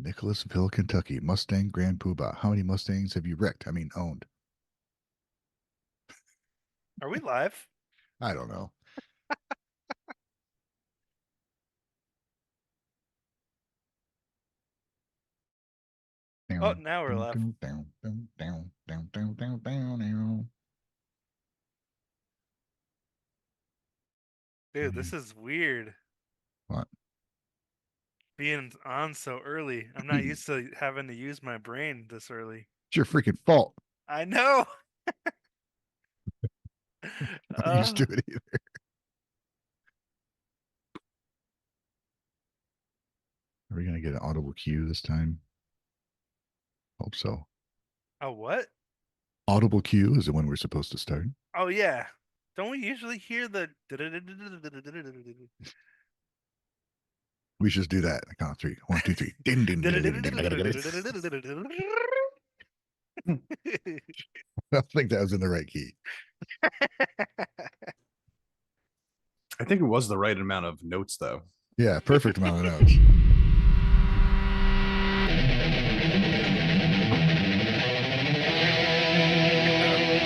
Nicholasville, Kentucky. Mustang Grand Poobah. How many Mustangs have you wrecked? I mean, owned. Are we live? I don't know. Oh, now we're live. Dude, this is weird. What? Being on so early. I'm not used to having to use my brain this early. It's your freaking fault. I know. I'm not used to it either. Are we going to get an audible cue this time? Hope so. Oh, what? Audible cue is it when we're supposed to start? Oh, yeah. Don't we usually hear the... We should do that. I count of three. 1, 2, 3. Ding, ding, ding, ding, ding, ding, ding. I don't think that was in the right key. I think it was the right amount of notes, though. Yeah, perfect amount of notes.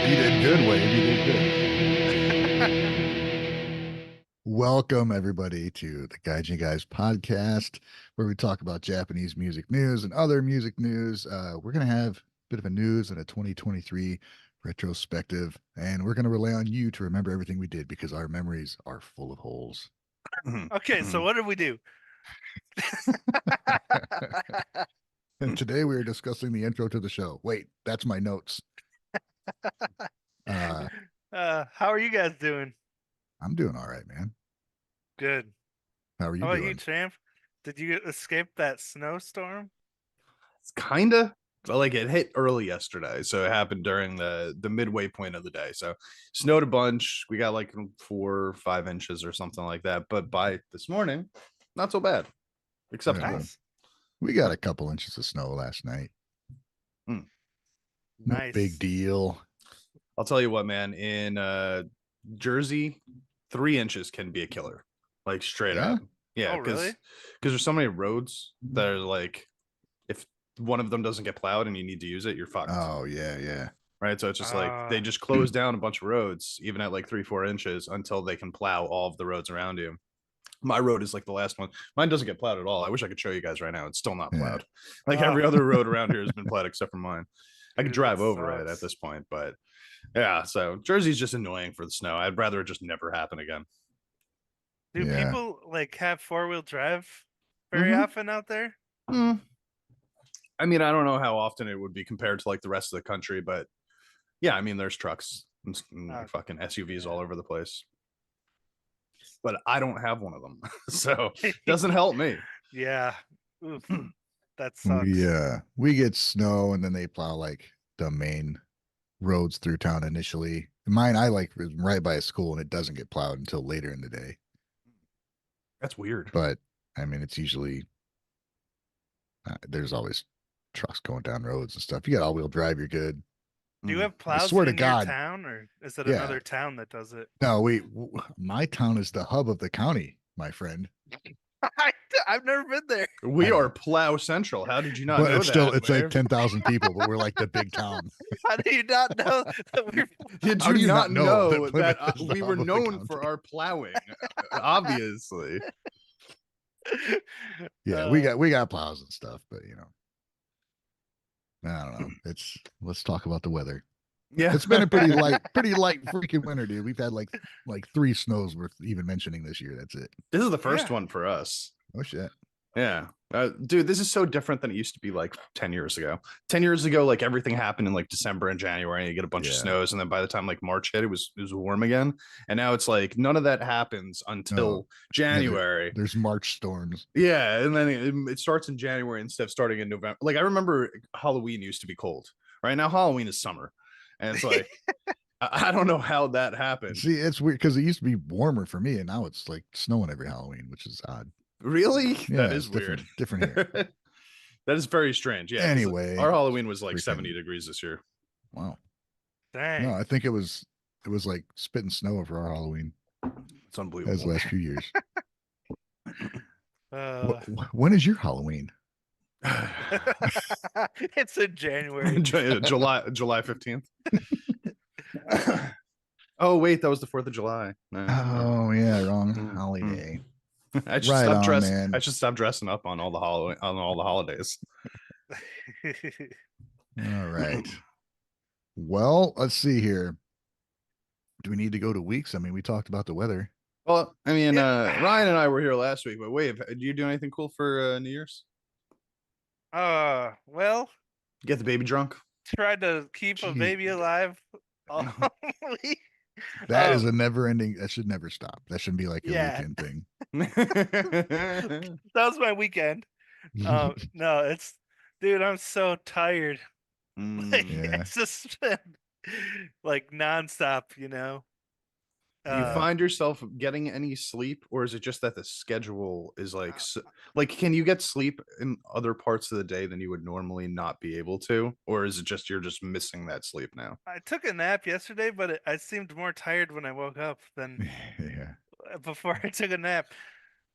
You did good, Wade. You did good. Welcome, everybody, to the Gaijin Guys podcast, where we talk about Japanese music news and other music news. We're going to have a bit of a news and a 2023 retrospective, and we're going to rely on you to remember everything we did because our memories are full of holes. Okay, so what did we do? And today we are discussing the intro to the show. Wait, that's my notes. How are you guys doing? I'm doing all right, man. Good. How are you How about doing? you, Champ? Did you escape that snowstorm? It's kind of like it hit early yesterday, so it happened during the midway point of the day. So snowed a bunch. We got like 4 or 5 inches or something like that. But by this morning, not so bad. Acceptable. Nice. We got a couple inches of snow last night. No Nice. big deal. I'll tell you what, man. In Jersey, 3 inches can be a killer. Like straight Yeah? up. Yeah, Oh, really? because there's so many roads that are like, if one of them doesn't get plowed and you need to use it, you're fucked. Oh, yeah. Right. So it's just like they just close down a bunch of roads, even at like 3-4 inches, until they can plow all of the roads around you. My road is like the last one. Mine doesn't get plowed at all. I wish I could show you guys right now. It's still not plowed. Like every other road around here has been plowed except for mine. I could drive over it at this point, but yeah. So Jersey's just annoying for the snow. I'd rather it just never happen again. Do people like have 4-wheel drive very often out there? I mean, I don't know how often it would be compared to like the rest of the country, but yeah, I mean, there's trucks and fucking SUVs all over the place. But I don't have one of them, so it doesn't help me. Yeah. Oof. That sucks. We get snow and then they plow like the main roads through town initially. Mine, I like right by a school and it doesn't get plowed until later in the day. That's weird. But I mean, it's usually there's always trucks going down roads and stuff. You got all-wheel drive, you're good. Do you have plows I swear in to your God. town, or is it another town that does it? No, my town is the hub of the county, my friend. I've never been there. We are plow central. How did you not know it's that? Still, it's like 10,000 people, but we're like the big town. How do you not know that we're? Did you not know that we were known for our plowing? Obviously. Yeah, we got plows and stuff, but you know, I don't know. Let's talk about the weather. Yeah, it's been a pretty light freaking winter, dude. We've had like 3 snows worth even mentioning this year. That's it. This is the first one for us. Oh shit. Yeah. Dude, this is so different than it used to be like 10 years ago. 10 years ago, like everything happened in like December and January, and you get a bunch of snows, and then by the time like March hit, it was warm again. And now it's like none of that happens until January. Yeah, there's March storms. Yeah, and then it starts in January instead of starting in November. Like I remember Halloween used to be cold. Right now Halloween is summer. And it's like I don't know how that happened. See, it's weird because it used to be warmer for me, and now it's like snowing every Halloween, which is odd. Really? Yeah, that is weird. Different here. That is very strange. Yeah. Anyway, our Halloween was like 70 degrees this year. Wow. Dang. No, I think it was like spitting snow for our Halloween. It's unbelievable. As the last few years. When is your Halloween? It's in January. July 15th. Oh wait, that was the 4th of July. No, Oh yeah, wrong Mm, holiday. I should Right stop on, man. I should stop dressing up on all the holidays. All right. Well, let's see here. Do we need to go to weeks? I mean, we talked about the weather. Well, I mean, Yeah. Ryan and I were here last week, but wait, do you do anything cool for New Year's? Well, Get the baby drunk? tried to keep a Gee, baby alive all week. that is a never ending. That should never stop. That shouldn't be like a Yeah. weekend thing. That was my weekend. No, it's, dude, I'm so tired. Like, Yeah. it's just been like nonstop, you know. Do you find yourself getting any sleep, or is it just that the schedule is like, like, can you get sleep in other parts of the day than you would normally not be able to, or is it just you're just missing that sleep now? I took a nap yesterday, but I seemed more tired when I woke up than Yeah. before I took a nap.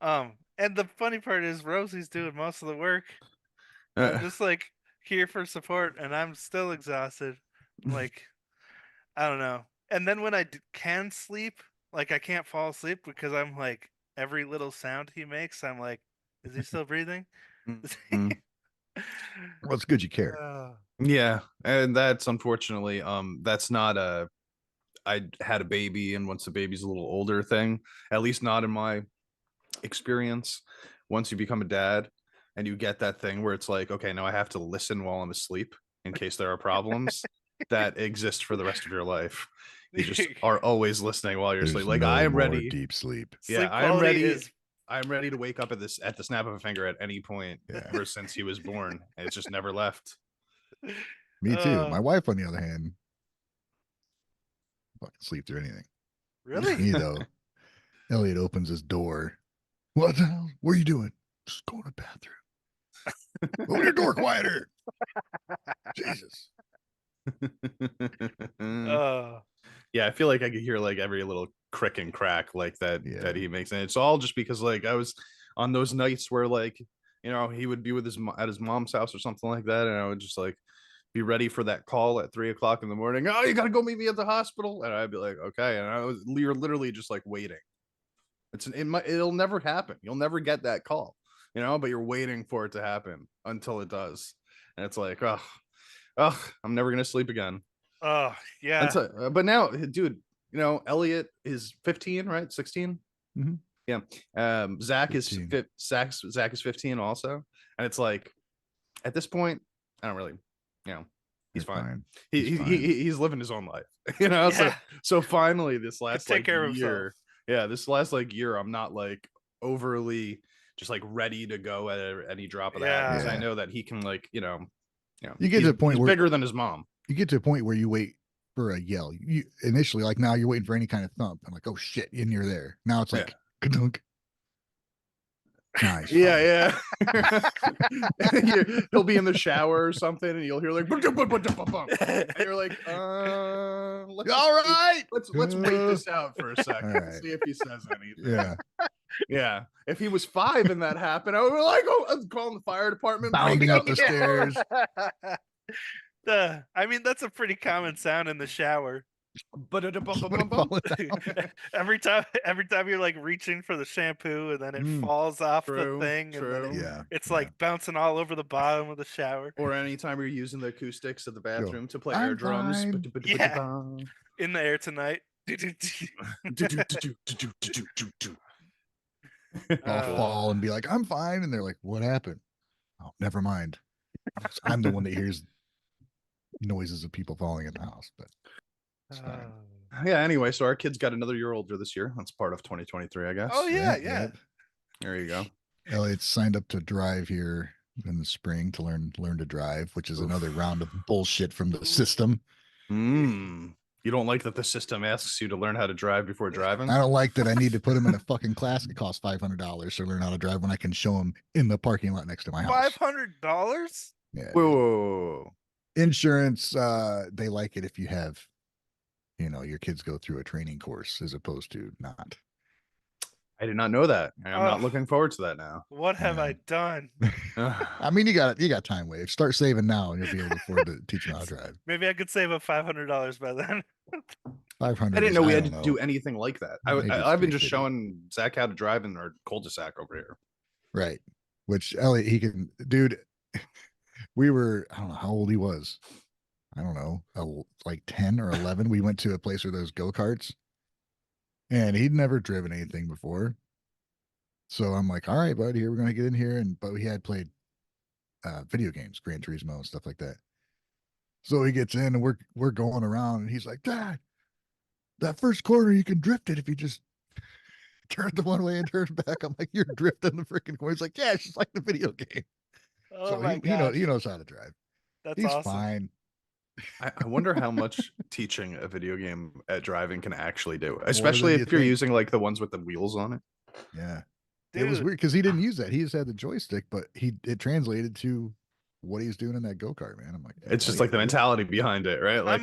And the funny part is Rosie's doing most of the work. I'm just like here for support, and I'm still exhausted. Like, I don't know. And then when I can sleep, like I can't fall asleep because I'm like every little sound he makes, I'm like, is he still breathing? Mhm. Well, it's good you care. Yeah, and that's unfortunately, that's not a I had a baby, and once the baby's a little older thing, at least not in my experience. Once you become a dad and you get that thing where it's like, okay, now I have to listen while I'm asleep in case there are problems that exist for the rest of your life. You just are always listening while you're There's asleep. Like, no I am more ready. deep sleep. Yeah, Sleep I am quality ready. is I'm ready to wake up at the snap of a finger at any point Yeah. ever since he was born. And it's just never left. Me too. My wife, on the other hand, fucking sleep through anything. really? Me though. Elliot opens his door. What the hell? What are you doing? Just going to the bathroom. Open your door quieter. Jesus. Yeah, I feel like I could hear like every little crick and crack like that Yeah. he makes, and it's all just because like I was on those nights where like he would be with at his mom's house or something like that, and I would just like be ready for that call at 3 o'clock in the morning. Oh, you gotta go meet me at the hospital, and I'd be like, okay, and you're literally just like waiting. It'll never happen. You'll never get that call, but you're waiting for it to happen until it does, and it's like, oh, I'm never gonna sleep again. Oh yeah. But now, dude, Elliot is 15, right? 16. Mhm. Yeah. Zach 15. Zach is 15 also, and it's like at this point, I don't really, he's fine. He's living his own life, Yeah. So finally, this last take like care of year, himself. yeah, this last like year, I'm not like overly just like ready to go at any drop of the hat, because I Yeah. know that he can like, You get to the point he's where bigger than his mom. you get to a point where you wait for a yell. You initially, like now, you're waiting for any kind of thump. I'm like, oh shit, and you're there. Now it's like, kadunk. Nice. Yeah. He'll be in the shower or something, and you'll hear like, and you're like, All right. let's wait this out for a second, All right. see if he says anything. Yeah. If he was 5 and that happened, I would be like, oh, I'm calling the fire department, Bounding up the stairs. I mean, that's a pretty common sound in the shower. every time you're like reaching for the shampoo, and then it falls off the thing, and then it's like bouncing all over the bottom of the shower. Or anytime you're using the acoustics of the bathroom to play I'm air drums. Yeah. In the air tonight. I'll fall and be like, I'm fine. And they're like, what happened? Oh, never mind. I'm the one that hears noises of people falling in the house, but it's fine. Yeah, anyway, so our kid's got another year older this year. That's part of 2023, I guess. Oh yeah. There you go. Elliot's signed up to drive here in the spring to learn to drive, which is another round of bullshit from the system. You don't like that the system asks you to learn how to drive before driving? I don't like that I need to put him in a fucking class that costs $500 to learn how to drive when I can show him in the parking lot next to my house. $500? Yeah. Whoa. Insurance, they like it if you have, your kids go through a training course as opposed to not. I did not know that. I'm not looking forward to that now. What have I done? I mean, you got time wave. Start saving now, and you'll be able to afford to teach them how to drive. Maybe I could save up $500 by then. 500. I didn't know we had to know. do anything like that. I've been just showing Zach how to drive in our cul-de-sac over here. Right. Which Elliot, he can, dude. We were, I don't know how old he was. I don't know, like 10 or 11. We went to a place where there's go-karts, and he'd never driven anything before. So I'm like, all right, bud, here we're gonna get in here, but he had played video games, Gran Turismo and stuff like that. So he gets in, and we're going around, and he's like, Dad, that first corner you can drift it if you just turn the one way and turn back. I'm like, you're drifting the freaking corner. He's like, yeah, it's just like the video game. Oh so my gosh. he knows how to drive. He's awesome. fine. I wonder how much teaching a video game at driving can actually do, especially if you're using like the ones with the wheels on it. Yeah. Dude. It was weird because he didn't use that. He just had the joystick, but it translated to what he's doing in that go-kart, man. I'm like, it's just like the mentality behind it, right? Like,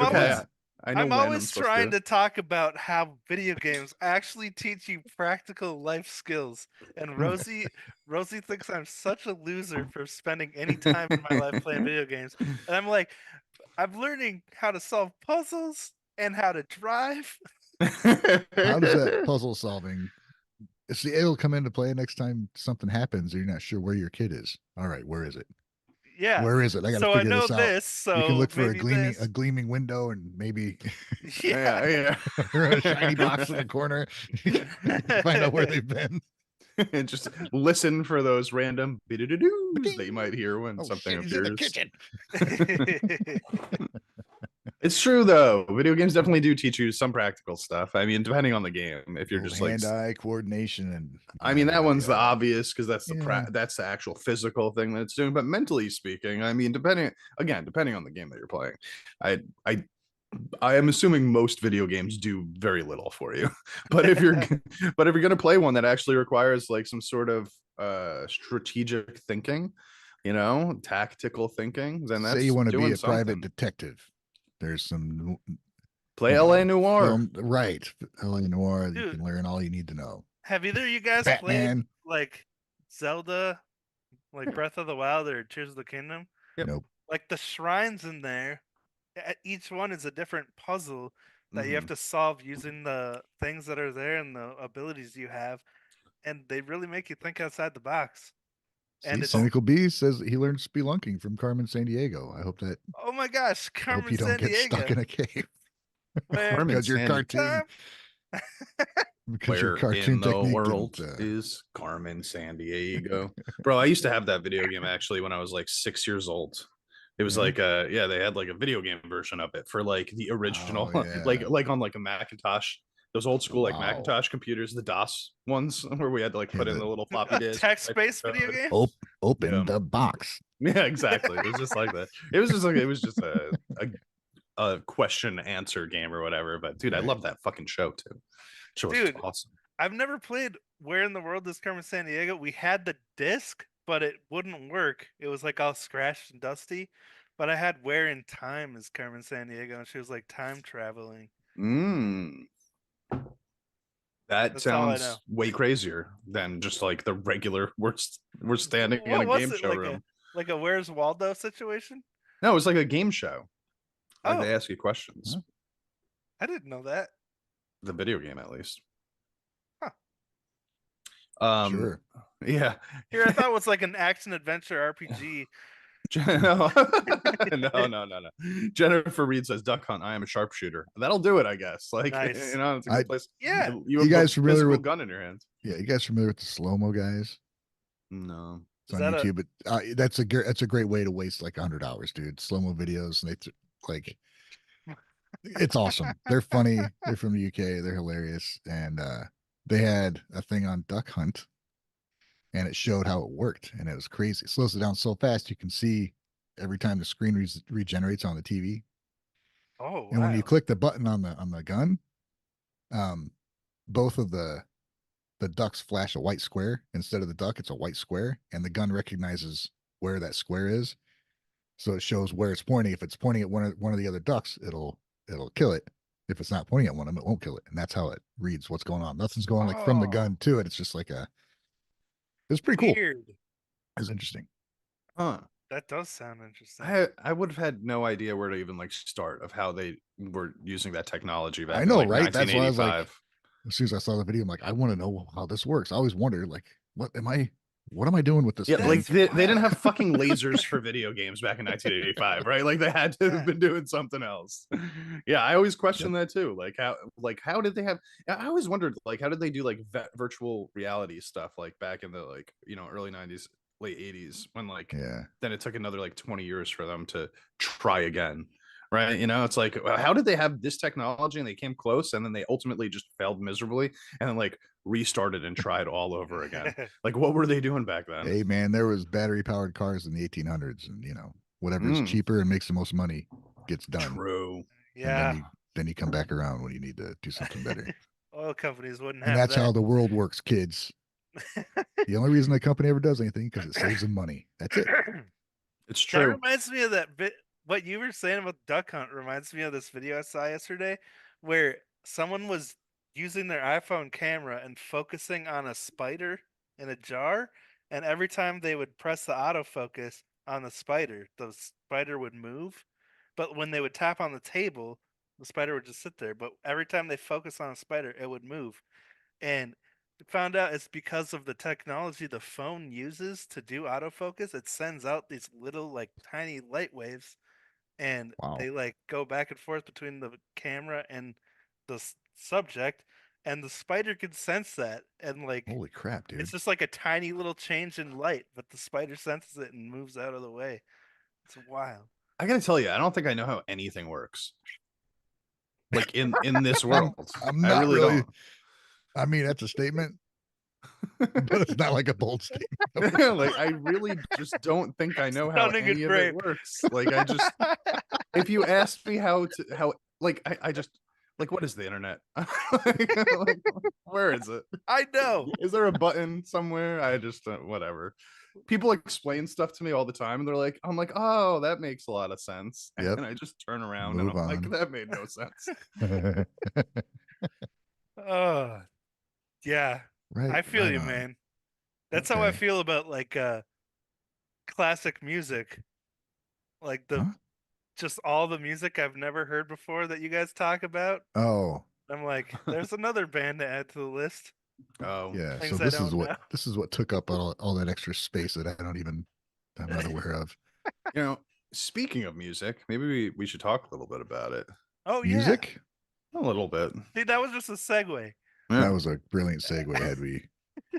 I'm always trying to talk about how video games actually teach you practical life skills. And Rosie thinks I'm such a loser for spending any time in my life playing video games. And I'm like, I'm learning how to solve puzzles and how to drive. How does that puzzle solving? See, it'll come into play next time something happens. You're not sure where your kid is. All right, where is it? Yeah. Where is it? I got to figure this out. This, so you can look for a this. gleaming window, and maybe yeah. a shiny box in the corner. Find out where they've been. And just listen for those random that you might hear when something appears. In the kitchen. It's true though. Video games definitely do teach you some practical stuff. I mean, depending on the game, if you're just hand-eye coordination, and I mean that one's the obvious because that's that's the actual physical thing that it's doing. But mentally speaking, I mean, depending on the game that you're playing, I am assuming most video games do very little for you. But if you're gonna play one that actually requires like some sort of strategic thinking, tactical thinking, then that's say you want to be a something. Private detective. There's some play LA Noir. Right. LA Noir. Dude, you can learn all you need to know. Have either of you guys played like Zelda, like Breath of the Wild or Tears of the Kingdom? Yep. Nope. Like the shrines in there, each one is a different puzzle that you have to solve using the things that are there and the abilities you have. And they really make you think outside the box. And Cynical B says he learned spelunking from Carmen Sandiego. I hope that. Oh my gosh, Carmen Sandiego. Hope you don't get stuck in a cave. Because your cartoon. Because your cartoon technique. The world is Carmen Sandiego. Bro, I used to have that video game actually when I was like 6 years old. It was like they had like a video game version of it for like the original, like on like a Macintosh. Those old school like Macintosh computers, the DOS ones, where we had to like put in the little floppy disk. Text-based video game. Open the box. Yeah, exactly. It was just like that. It was just a question answer game or whatever. But dude, I love that fucking show too. Show was awesome. I've never played Where in the World is Carmen Sandiego. We had the disc, but it wouldn't work. It was like all scratched and dusty. But I had Where in Time is Carmen Sandiego, and she was like time traveling. That's sounds way crazier than just like the regular we're standing in a game show room. Like a Where's Waldo situation? No, it was like a game show. Like they ask you questions. I didn't know that. The video game, at least. Huh. Sure. Yeah. Here, I thought it was like an action adventure RPG. No. Jennifer Reed says Duck Hunt. I am a sharpshooter. That'll do it, I guess. Like nice. It's a good place. Yeah. You guys familiar with gun in your hands? Yeah, you guys familiar with the slow-mo guys? No. It's on YouTube, but that's a great way to waste like $100, dude. Slow-mo videos, and like it's awesome. They're funny. They're from the UK. They're hilarious, and they had a thing on Duck Hunt. And it showed how it worked, and it was crazy. It slows it down so fast you can see every time the screen regenerates on the TV. Oh, and when you click the button on the gun, both of the ducks flash a white square. Instead of the duck, it's a white square, and the gun recognizes where that square is, so it shows where it's pointing. If it's pointing at one of the other ducks, it'll kill it. if it's not pointing at one of them, it won't kill it. And that's how it reads what's going on. Nothing's going like from the gun to it. It's just like it's pretty cool. Weird. It's interesting. Huh. That does sound interesting. I would have had no idea where to even like start of how they were using that technology back I know, in like right? That's why I was like, 1985. as soon as I saw the video, I'm like, I want to know how this works. I always wondered, like, what am I doing with this Yeah, thing? like they didn't have fucking lasers for video games back in 1985, right? Like they had to have been doing something else. Yeah, I always question that too. How did they have? I always wondered like how did they do like virtual reality stuff like back in the like early 90s, late 80s when like then it took another like 20 years for them to try again. Right. It's like, how did they have this technology and they came close and then they ultimately just failed miserably and then like restarted and tried all over again? Like, what were they doing back then? Hey, man, there was battery powered cars in the 1800s, and whatever's cheaper and makes the most money gets done. True. Yeah. And then you come back around when you need to do something better. Oil companies wouldn't and have that's that. how the world works, kids. The only reason a company ever does anything because it saves them money. That's it. It's true. That reminds me of that bit. What you were saying about Duck Hunt reminds me of this video I saw yesterday where someone was using their iPhone camera and focusing on a spider in a jar. And every time they would press the autofocus on the spider would move. But when they would tap on the table, the spider would just sit there. But every time they focus on a spider, it would move. And found out it's because of the technology the phone uses to do autofocus. It sends out these little like tiny light waves and they like go back and forth between the camera and the subject, and the spider can sense that, and like holy crap, dude, it's just like a tiny little change in light, but the spider senses it and moves out of the way. It's wild. I gotta tell you, I don't think I know how anything works like in this world. I'm not really don't. I mean, that's a statement, but it's not like a bold statement. Like I really just don't think I know how any of it works. Like I just, if you ask me how I just like, what is the internet? like, where is it? I know. Is there a button somewhere? I just whatever. People explain stuff to me all the time, and they're like, I'm like, oh, that makes a lot of sense. And I just turn around and I'm like, that made no sense. Oh, yeah. Right. I feel you, man. That's how I feel about like classic music. Like just all the music I've never heard before that you guys talk about. Oh. I'm like, there's another band to add to the list. Oh. Yeah. So this is what took up all that extra space that I'm not aware of. Speaking of music, maybe we should talk a little bit about it. Oh, music? Yeah. A little bit. See, that was just a segue. Yeah. That was a brilliant segue had we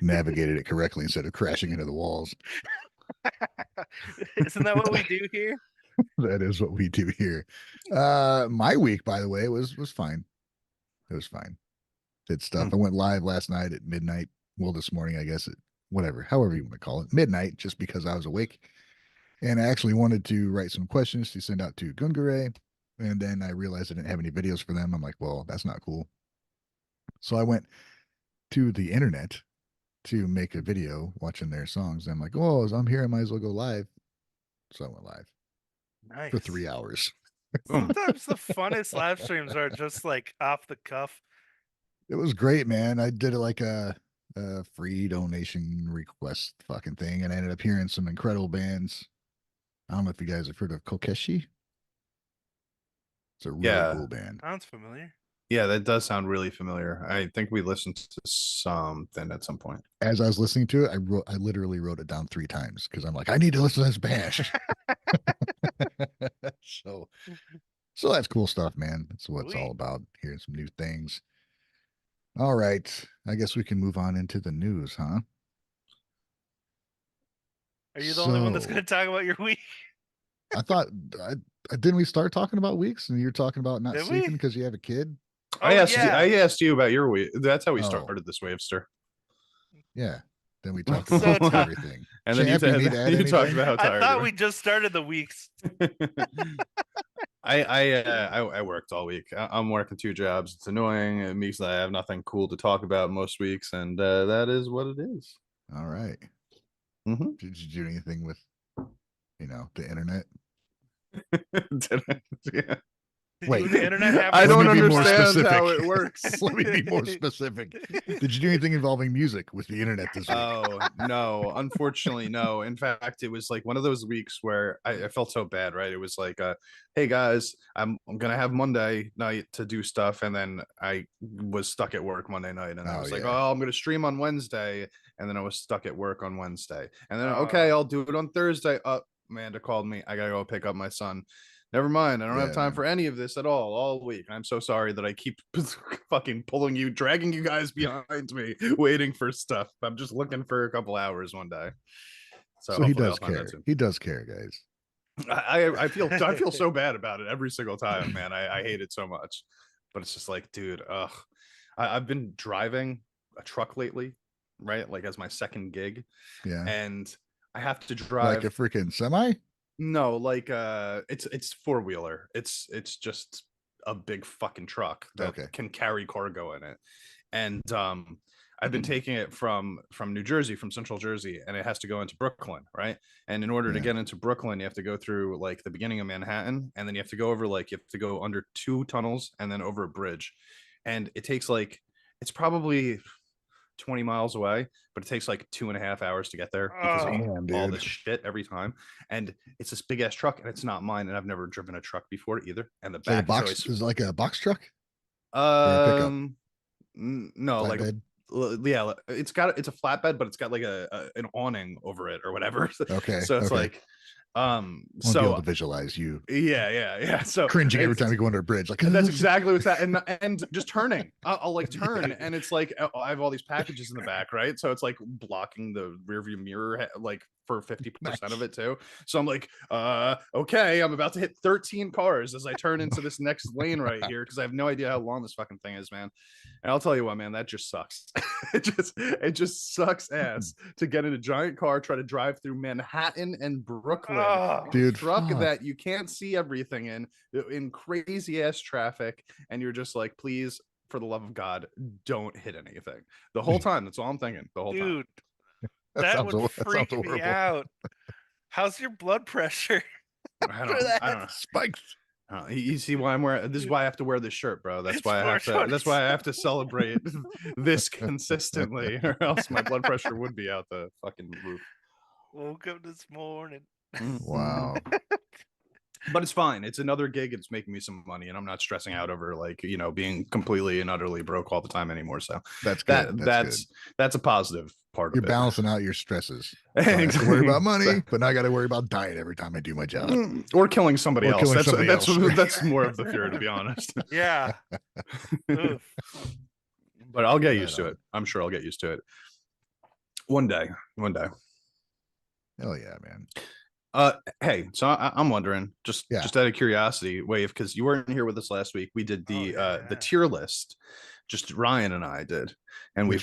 navigated it correctly instead of crashing into the walls. Isn't that what we do here? That is what we do here. My week, by the way, was fine. It was fine. Did stuff. I went live last night at midnight. Well, this morning, I guess, however you want to call it, midnight, just because I was awake. And I actually wanted to write some questions to send out to Gungare. And then I realized I didn't have any videos for them. I'm like, well, that's not cool. So I went to the internet to make a video watching their songs. And I'm like, oh, as I'm here, I might as well go live. So I went live. Nice. For 3 hours. Sometimes the funnest live streams are just like off the cuff. It was great, man. I did it like a free donation request fucking thing, and I ended up hearing some incredible bands. I don't know if you guys have heard of Kokeshi. It's a really cool band. Sounds familiar. Yeah, that does sound really familiar. I think we listened to something at some point. As I was listening to it, I literally wrote it down 3 times because I'm like, I need to listen to this band. So that's cool stuff, man. That's what it's all about. Hearing some new things. All right. I guess we can move on into the news, huh? Are you the only one that's going to talk about your week? I thought, didn't we start talking about weeks and you're talking about not sleeping because you have a kid? I asked you about your week. That's how we started this Wavester. Yeah. Then we talked about everything. And then you talked about how tired. I thought we just started the weeks. I worked all week. I'm working 2 jobs. It's annoying. It means that I have nothing cool to talk about most weeks, and that is what it is. All right. Did you do anything with, the internet? Yeah. Wait. The internet have I don't Let me be more understand how specific. it works. Let me be more specific. Did you do anything involving music with the internet this week? Oh no, unfortunately no. In fact, it was like one of those weeks where I felt so bad, right? It was like hey guys, I'm gonna have Monday night to do stuff, and then I was stuck at work Monday night, and I was like, yeah. oh, I'm gonna stream on Wednesday, and then I was stuck at work on Wednesday, and then okay, I'll do it on Thursday. Amanda called me, I gotta go pick up my son. Never mind, I don't have time for any of this at all week. I'm so sorry that I keep fucking pulling you, dragging you guys behind me, waiting for stuff. I'm just looking for a couple hours one day. So he does care. He does care, guys. I feel so bad about it every single time, man. I hate it so much. But it's just like, dude, I've been driving a truck lately, right? Like as my second gig. Yeah. And I have to drive like a freaking semi? No, like it's four-wheeler. It's just a big fucking truck that can carry cargo in it. And I've been taking it from New Jersey, from Central Jersey, and it has to go into Brooklyn, right? And in order to get into Brooklyn, you have to go through like the beginning of Manhattan, and then you have to go over you have to go under 2 tunnels and then over a bridge. And it takes it's probably 20 miles away, but it takes like 2.5 hours to get there because of all this shit every time. And it's this big ass truck, and it's not mine, and I've never driven a truck before either. And the back is like a box truck. No, flatbed? yeah, it's a flatbed, but it's got like an awning over it or whatever. Okay, so it's like won't be able to visualize you. Yeah. So cringing every time you go under a bridge, like that's exactly what's that. And just turning, I'll like turn, and it's like I have all these packages in the back, right? So it's like blocking the rear view mirror, like for 50% of it too. So I'm like, okay, I'm about to hit 13 cars as I turn into this next lane right here, because I have no idea how long this fucking thing is, man. And I'll tell you what, man, that just sucks. it just sucks ass to get in a giant car, try to drive through Manhattan and Brooklyn, dude, truck that you can't see everything in crazy ass traffic, and you're just like, please, for the love of God, don't hit anything. The whole time, that's all I'm thinking. The whole time. Dude, that would freak me out. How's your blood pressure? I don't know. Spiked. You see why I'm wearing this? Is why I have to wear this shirt, bro. That's why I have to. That's why I have to celebrate this consistently, or else my blood pressure would be out the fucking roof. Woke up this morning. Wow. But it's fine. It's another gig. It's making me some money, and I'm not stressing out over being completely and utterly broke all the time anymore. So that's good. That's a positive part You're of it. You're balancing out your stresses. So I have to worry about money, but now I got to worry about diet every time I do my job, or killing somebody else. That's more of the fear, to be honest. Yeah. But I'll get used to it. I'm sure I'll get used to it. One day. Hell yeah, man. Hey, so I'm wondering, just out of curiosity, Wave, because you weren't here with us last week. We did the tier list. Just Ryan and I did, and we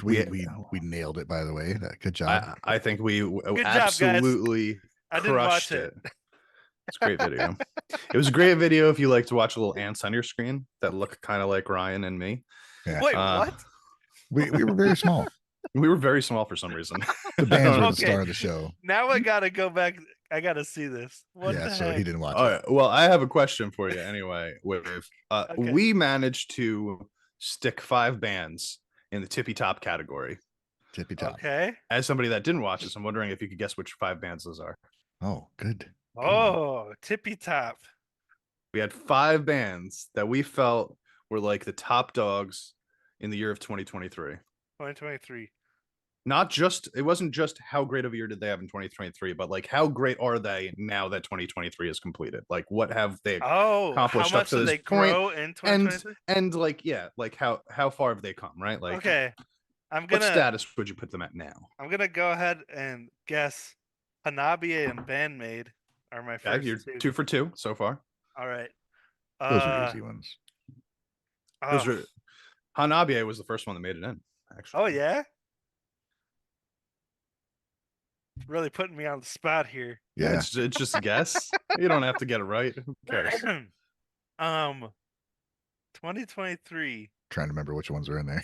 nailed it. By the way, good job. I think we absolutely crushed it. It's a great video. It was a great video if you like to watch little ants on your screen that look kind of like Ryan and me. Yeah. Wait, what? We were very small. We were very small for some reason. The bands were the star of the show. Now I gotta go back. I gotta see this. So he didn't watch it. All right. Well, I have a question for you anyway. We managed to stick 5 bands in the tippy top category. Tippy top. Okay. As somebody that didn't watch this, I'm wondering if you could guess which 5 bands those are. Oh, good. Oh, tippy top. We had 5 bands that we felt were like the top dogs in the year of 2023. 2023. It wasn't just how great of a year did they have in 2023, but like how great are they now that 2023 is completed? Like what have they accomplished up to this point? Grow in 2023? And like how far have they come, right? Like okay, what status would you put them at now? I'm gonna go ahead and guess Hanabiye and Band-maid are my first. You're 2 for 2 so far. All right, those are easy ones. Hanabiye was the first one that made it in, actually. Oh yeah. Really putting me on the spot here. Yeah, it's just a guess. You don't have to get it right. Who cares? 2023. Trying to remember which ones are in there.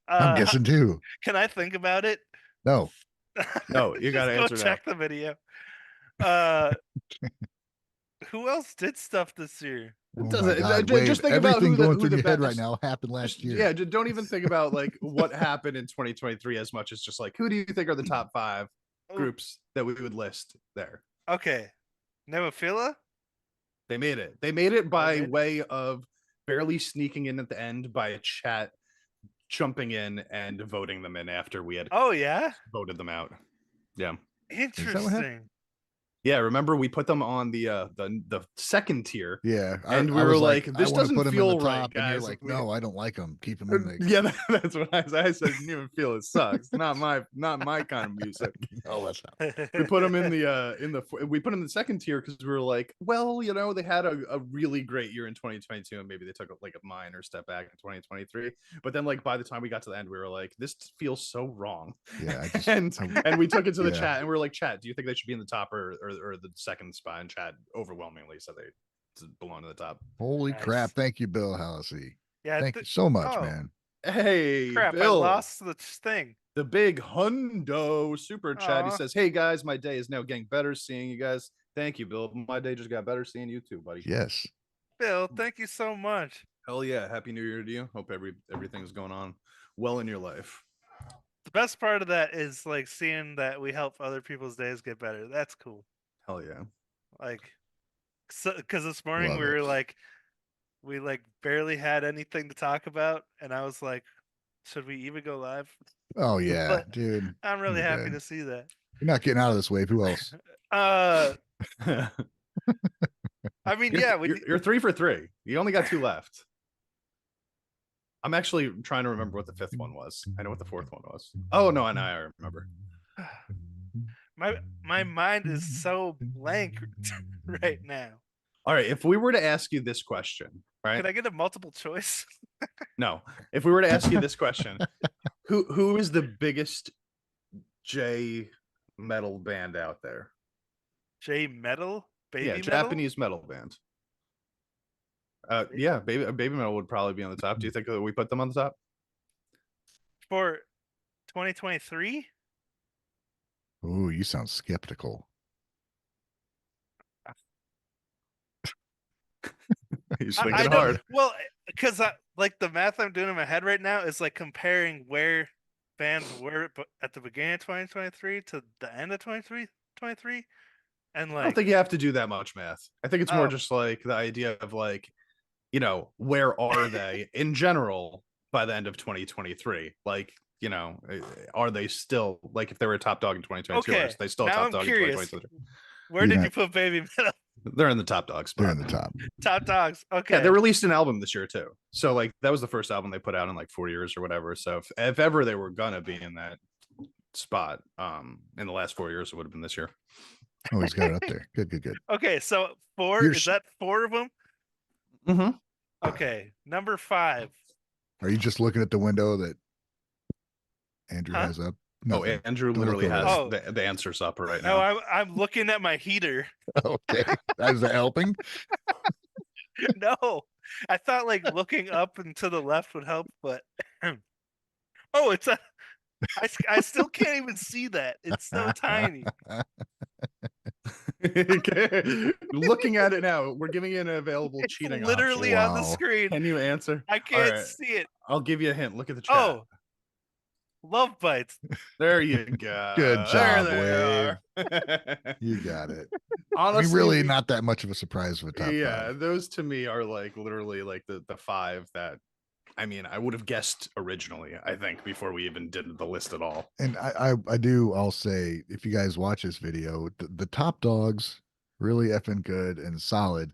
I'm guessing 2. Can I think about it? No, you gotta answer. Check the video. who else did stuff this year? Oh my Doesn't God, just Wave, think about everything going who through the your head right best. now happened last Just, year. yeah, don't even think about like what happened in 2023 as much as just like who do you think are the top 5 Oh, groups that we would list there? okay, Nemophila. They made it. They made it by made it. way of barely sneaking in at the end by a chat jumping in and voting them in after we had Oh yeah, voted them out. Yeah. Is that what happened? interesting. Yeah, remember we put them on the second tier. Yeah, And we I were was like, I this want to doesn't put him in the feel right, top, and you're guys. like, no, I don't like him. Keep him in the. Yeah, that's what I said. Didn't even feel it sucks. Not my kind of music. No, that's not. We put them in we put them in the second tier because we were like, well, they had a really great year in 2022, and maybe they took like a minor step back in 2023. But then like by the time we got to the end, we were like, this feels so wrong. Yeah, and we took it to the Yeah. chat, and we were like, chat, do you think they should be in the top or the second spot? And chat overwhelmingly said they belong to the top. Holy Nice. crap! Thank you, Bill Halsey. Yeah. Thank you so much, oh, man. Hey, crap! Bill. I lost the thing. The big hundo super chat. He Aw. says, hey guys, my day is now getting better seeing you guys. Thank you, Bill. My day just got better seeing you too, buddy. Yes. Bill, thank you so much. Hell yeah. Happy New Year to you. Hope everything's going on well in your life. The best part of that is like seeing that we help other people's days get better. That's cool. Hell yeah. Like, because this morning Love we were it. like, we like barely had anything to talk about, and I was like, should we even go live? Oh yeah, But dude. I'm really You're happy dead. to see that. You're not getting out of this wave. Who else? I mean, yeah, you're 3 for 3. You only got 2 left. I'm actually trying to remember what the 5th one was. I know what the 4th one was. Oh no, I remember. my mind is so blank right now. All right, if we were to ask you this question, right? Can I get a multiple choice? No. If we were to ask you this question, who is the biggest J metal band out there? J metal? Baby metal? Japanese metal band. Yeah, baby metal would probably be on the top. Do you think that we put them on the top? For 2023? Ooh, you sound skeptical. He's I thinking don't, hard. well, because like the math I'm doing in my head right now is like comparing where bands were at the beginning of 2023 to the end of 2023, and I like don't think you have to do that much math. I think it's more Oh. just like the idea of like, where are they in general by the end of 2023? Like, are they still like if they were a top dog in 2022? Okay, Are they still a now top I'm dog curious. in 2023? Where You're did not- you put baby metal? They're in the top dog spot. They're in the top. Top dogs. Okay. Yeah, they released an album this year too. So like that was the first album they put out in like 4 years or whatever. So if ever they were gonna be in that spot, in the last 4 years, it would have been this year. Oh, he's got it up there. Good. Okay, so 4 You're is that 4 of them? Mm-hmm. Okay, number 5. Are you just looking at the window that Andrew Huh? has up? Oh, Nothing. Andrew Don't look literally has over the answers up right No, now. I'm looking at my heater. Okay. Is that helping? No, I thought like looking up and to the left would help, but oh, it's I still can't even see that. It's so tiny. Looking at it now, we're giving you an available It's cheating literally option. on the Wow. screen. Can you answer? I can't right. see it. I'll give you a hint. Look at the chat. Oh, Lovebites. There you go. Good job, there they are. You got it. Honestly, I mean, really not that much of a surprise with top yeah, five. those to me are like literally like the 5 that I mean I would have guessed originally, I think, before we even did the list at all. And I'll say, if you guys watch this video, the top dogs really effing good and solid.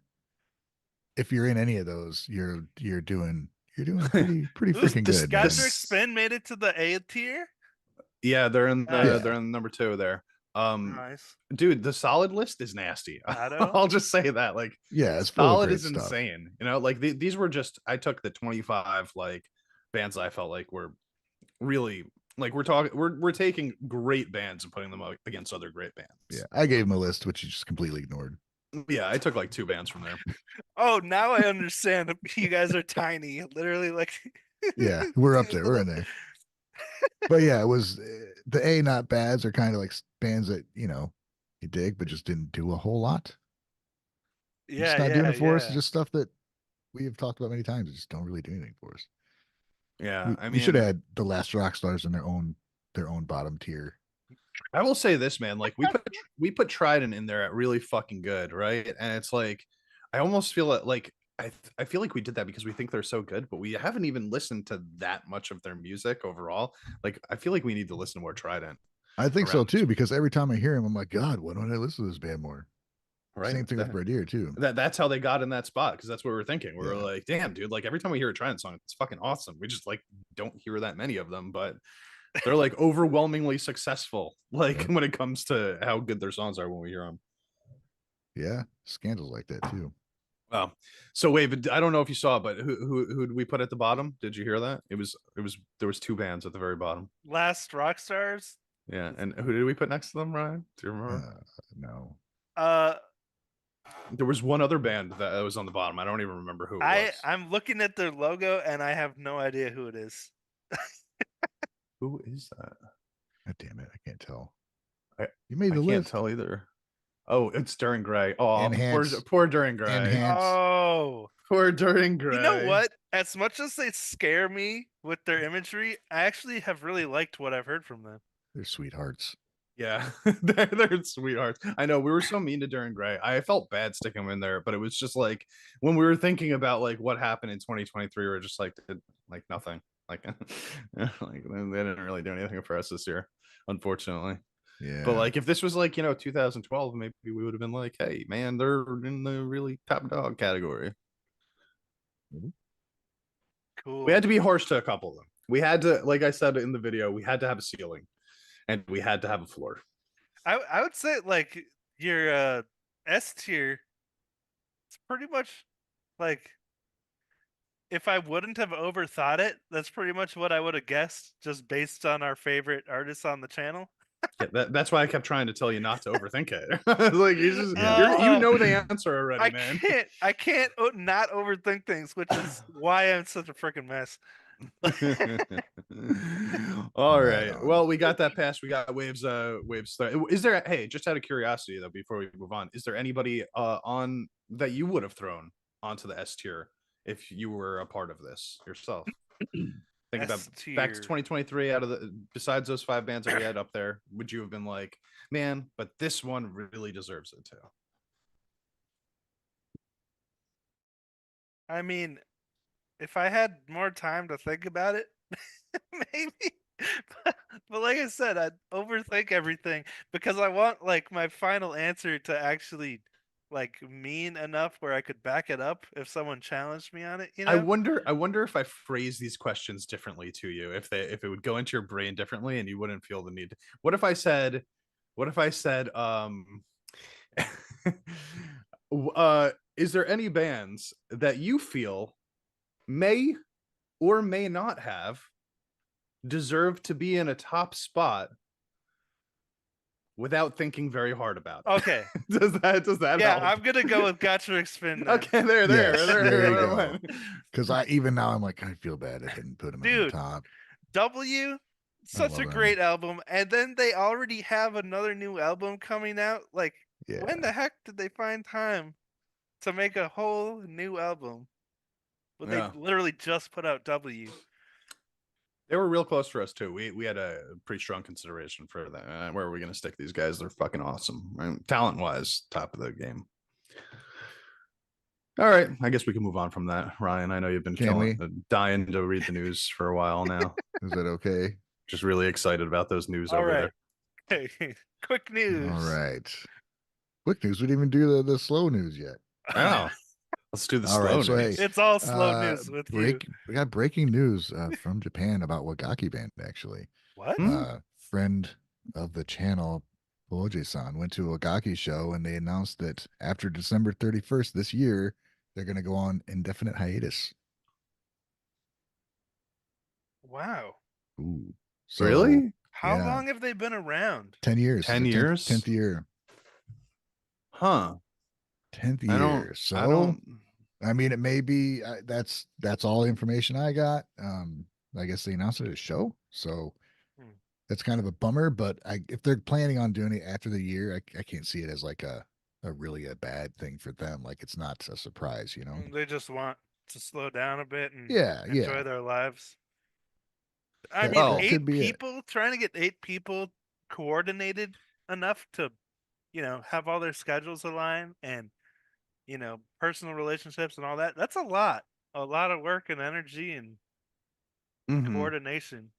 If you're in any of those, you're doing pretty freaking this- good. Gastric man. Spin made it to the A tier. Yeah, they're in Yeah. they're in number 2 there. Nice. Dude, the solid list is nasty. Otto? I'll just say that. Like, Yeah, it's full of solid great is stuff. insane. Like these were just I took the 25 like bands I felt like were really like we're taking great bands and putting them up against other great bands. Yeah, I gave him a list which you just completely ignored. Yeah, I took like 2 bands from there. Oh, now I understand. You guys are tiny. Literally, like. Yeah, we're up there. We're in there. But yeah, it was the A not bads are kind of like bands that you dig, but just didn't do a whole lot. They're just Yeah, not doing yeah, it for us. It's yeah. just stuff that we have talked about many times. They just don't really do anything for us. Yeah, I We should mean, have had the last rock stars in their own bottom tier. I will say this, man. Like we put Trident in there at really fucking good, right? And it's like I almost feel like I feel like we did that because we think they're so good, but we haven't even listened to that much of their music overall. Like I feel like we need to listen to more Trident I think so around this, too, because every time I hear him, I'm like, God, why don't I listen to this band more? right? Same thing with Bradier too. That's how they got in that spot because that's what we were thinking. We were Yeah. like, damn, dude, like every time we hear a Trident song, it's fucking awesome. We just like don't hear that many of them, but they're like overwhelmingly successful, like Yep. when it comes to how good their songs are when we hear them. Yeah, scandals like that too. Wow. So wait, I don't know if you saw, but who did we put at the bottom? Did you hear that? It was there was two bands at the very bottom. Last rock stars. Yeah, and who did we put next to them, Ryan? Do you remember? No. There was one other band that was on the bottom. I don't even remember who it was. I'm looking at their logo and I have no idea who it is. Who is that? God damn it, I can't tell. I You made the can't list. tell either. Oh, it's During Gray. Oh, Enhance. poor During Gray. Enhance. Oh, Poor During Gray. you know what? As much as they scare me with their imagery, I actually have really liked what I've heard from them. They're sweethearts. Yeah, they're sweethearts. I know we were so mean to During Gray. I felt bad sticking them in there, but it was just like when we were thinking about like what happened in 2023, we were just like nothing. Like, like they didn't really do anything for us this year, unfortunately. Yeah. But like if this was like 2012, maybe we would have been like, hey man, they're in the really top dog category. Cool. We had to be harsh to a couple of them. We had to, like I said in the video, we had to have a ceiling, and we had to have a floor. I would say like your S tier. It's pretty much like if I wouldn't have overthought it, that's pretty much what I would have guessed just based on our favorite artists on the channel. Yeah, that's why I kept trying to tell you not to overthink it. Like Yeah. you know the answer already, man. I can't not overthink things, which is why I'm such a freaking mess. All Right right. on. Well, we got that pass. We got waves. Is there? Hey, just out of curiosity though, before we move on, is there anybody on that you would have thrown onto the S tier if you were a part of this yourself? Think about back to 2023. Out of the besides those 5 bands that we had up there, would you have been like, man, but this one really deserves it too? I mean, if I had more time to think about it, maybe. But like I said, I'd overthink everything because I want like my final answer to actually like mean enough where I could back it up if someone challenged me on it, you know? I wonder if I phrase these questions differently to you, if it would go into your brain differently and you wouldn't feel the need to, what if I said is there any bands that you feel may or may not have deserved to be in a top spot without thinking very hard about it? Okay. does that Yeah, help? I'm gonna go with Gotcha Spin. Okay, there you go. went. Because even now I'm like, I feel bad I didn't put him in the top. W, such a great album, and then they already have another new album coming out. Like, when the heck did they find time to make a whole new album? Well, they literally just put out W. They were real close for us too. We had a pretty strong consideration for that. Where are we going to stick these guys? They're fucking awesome, right? Talent wise, top of the game. All right, I guess we can move on from that, Ryan. I know you've been dying to read the news for a while now. Is that okay? Just really excited about those news over there. Hey, quick news. All right, quick news. We didn't even do the slow news yet. Wow. Let's do the slow news. So, hey, it's all slow news with you. We got breaking news from Japan about Wagakki band, actually. What? Friend of the channel, Pooje-san, went to a Wagakki show, and they announced that after December 31st this year, they're going to go on indefinite hiatus. Wow. Ooh. So, really? How long have they been around? 10 years. 10 years? 10th year. Huh. 10th year. So I mean, it may be that's all the information I got. I guess they announced it at a show, so that's kind of a bummer. But if they're planning on doing it after the year, I can't see it as like a really a bad thing for them. Like it's not a surprise, you know. They just want to slow down a bit and Yeah, enjoy their lives. I That, mean, Oh. that could eight be it. people trying to get 8 people coordinated enough to, have all their schedules aligned and, personal relationships and all that. That's a lot of work and energy and Mhm. coordination,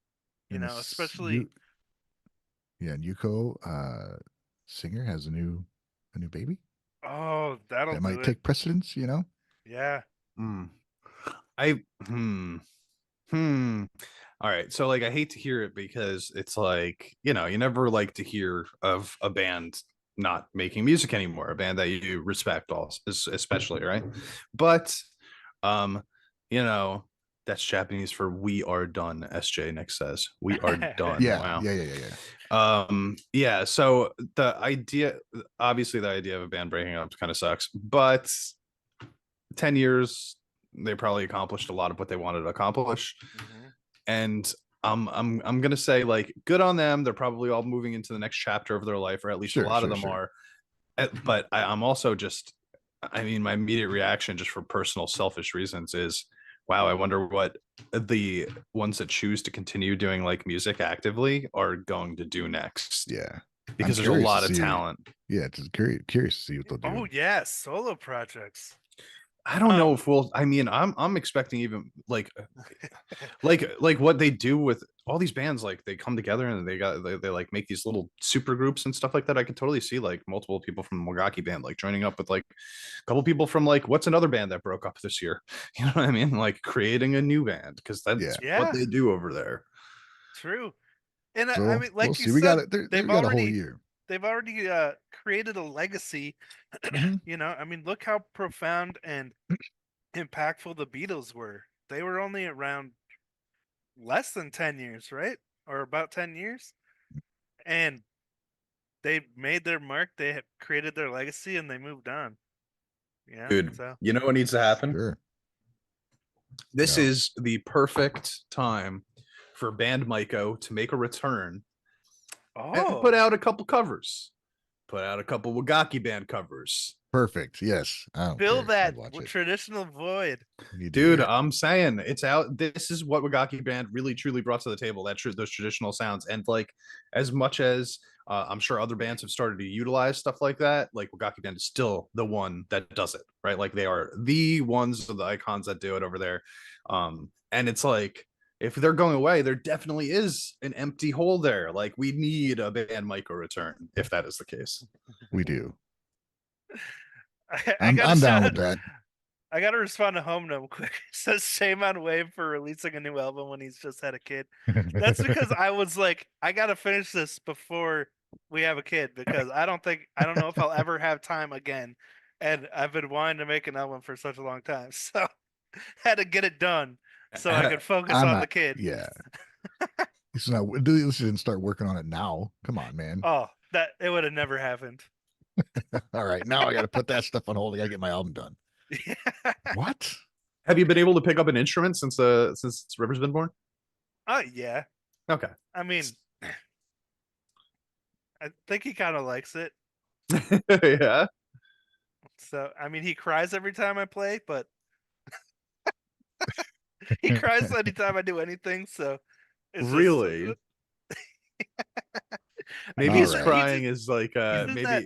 And this especially. you yeah, and Yuko singer has a new baby. Oh, that'll That do might it. take precedence, you know? Yeah. Mm. I hmm. All right. So like I hate to hear it because it's like, you never like to hear of a band not making music anymore, a band that you respect also, especially, right? But um, you know, that's Japanese for we are done, SJ next says. We are done. Yeah, Wow. yeah. Yeah, so the idea, obviously the idea of a band breaking up kind of sucks, but 10 years they probably accomplished a lot of what they wanted to accomplish. Hmm. And I'm gonna say like good on them. They're probably all moving into the next chapter of their life, or at least a lot of them are. But I'm also just, I mean, my immediate reaction, just for personal selfish reasons, is wow, I wonder what the ones that choose to continue doing like music actively are going to do next. Yeah. I'm Because there's a curious to lot of see. talent. Yeah, just curious to see what they'll do. Oh yeah, solo projects. I don't know if we'll. I mean, I'm expecting even like what they do with all these bands. Like they come together and they like make these little super groups and stuff like that. I could totally see like multiple people from the Wagakki band like joining up with like a couple people from like what's another band that broke up this year. You know what I mean? Like creating a new band because that's what Yeah, they do over there. true. And I So mean, we'll like you see. We got said, it. they've They've got a whole already year. they've already created a legacy. Mhm. I mean, look how profound and impactful the Beatles were. They were only around less than 10 years, right? Or about 10 years. And they made their mark, they had created their legacy, and they moved on. Yeah. Dude, So, you know what needs to happen? Sure. This No. is the perfect time for Band Maiko to make a return and put oh, out a couple covers. Put out a couple Wagakki band covers. Perfect. Yes. I don't fill care. that I'd watch it. traditional void. We need to Dude, hear it. I'm saying it's out. This is what Wagakki band really truly brought to the table. Those traditional sounds. And like as much as I'm sure other bands have started to utilize stuff like that, like Wagakki band is still the one that does it, right? Like they are the ones of the icons that do it over there. And it's like if they're going away, there definitely is an empty hole there. Like we need a band Maiko return if that is the case. We do. I gotta I'm down shout. with that. I gotta respond to Home Gnome quick. It says shame on Wave for releasing a new album when he's just had a kid. That's because I was like, I gotta finish this before we have a kid because I don't know if I'll ever have time again. And I've been wanting to make an album for such a long time. So had to get it done so I could focus I'm on not. the kid. Yeah. It's not. This didn't start working on it now. Come on, man. Oh, that it would have never happened. All right. Now I got to put that stuff on hold. I got to get my album done. What? Have you been able to pick up an instrument since River's been born? Oh yeah. Okay. I mean, I think he kind of likes it. Yeah. So I mean, he cries every time I play, but he cries anytime I do anything. So it's just Really? I Maybe mean, his Alright. crying is like he's in that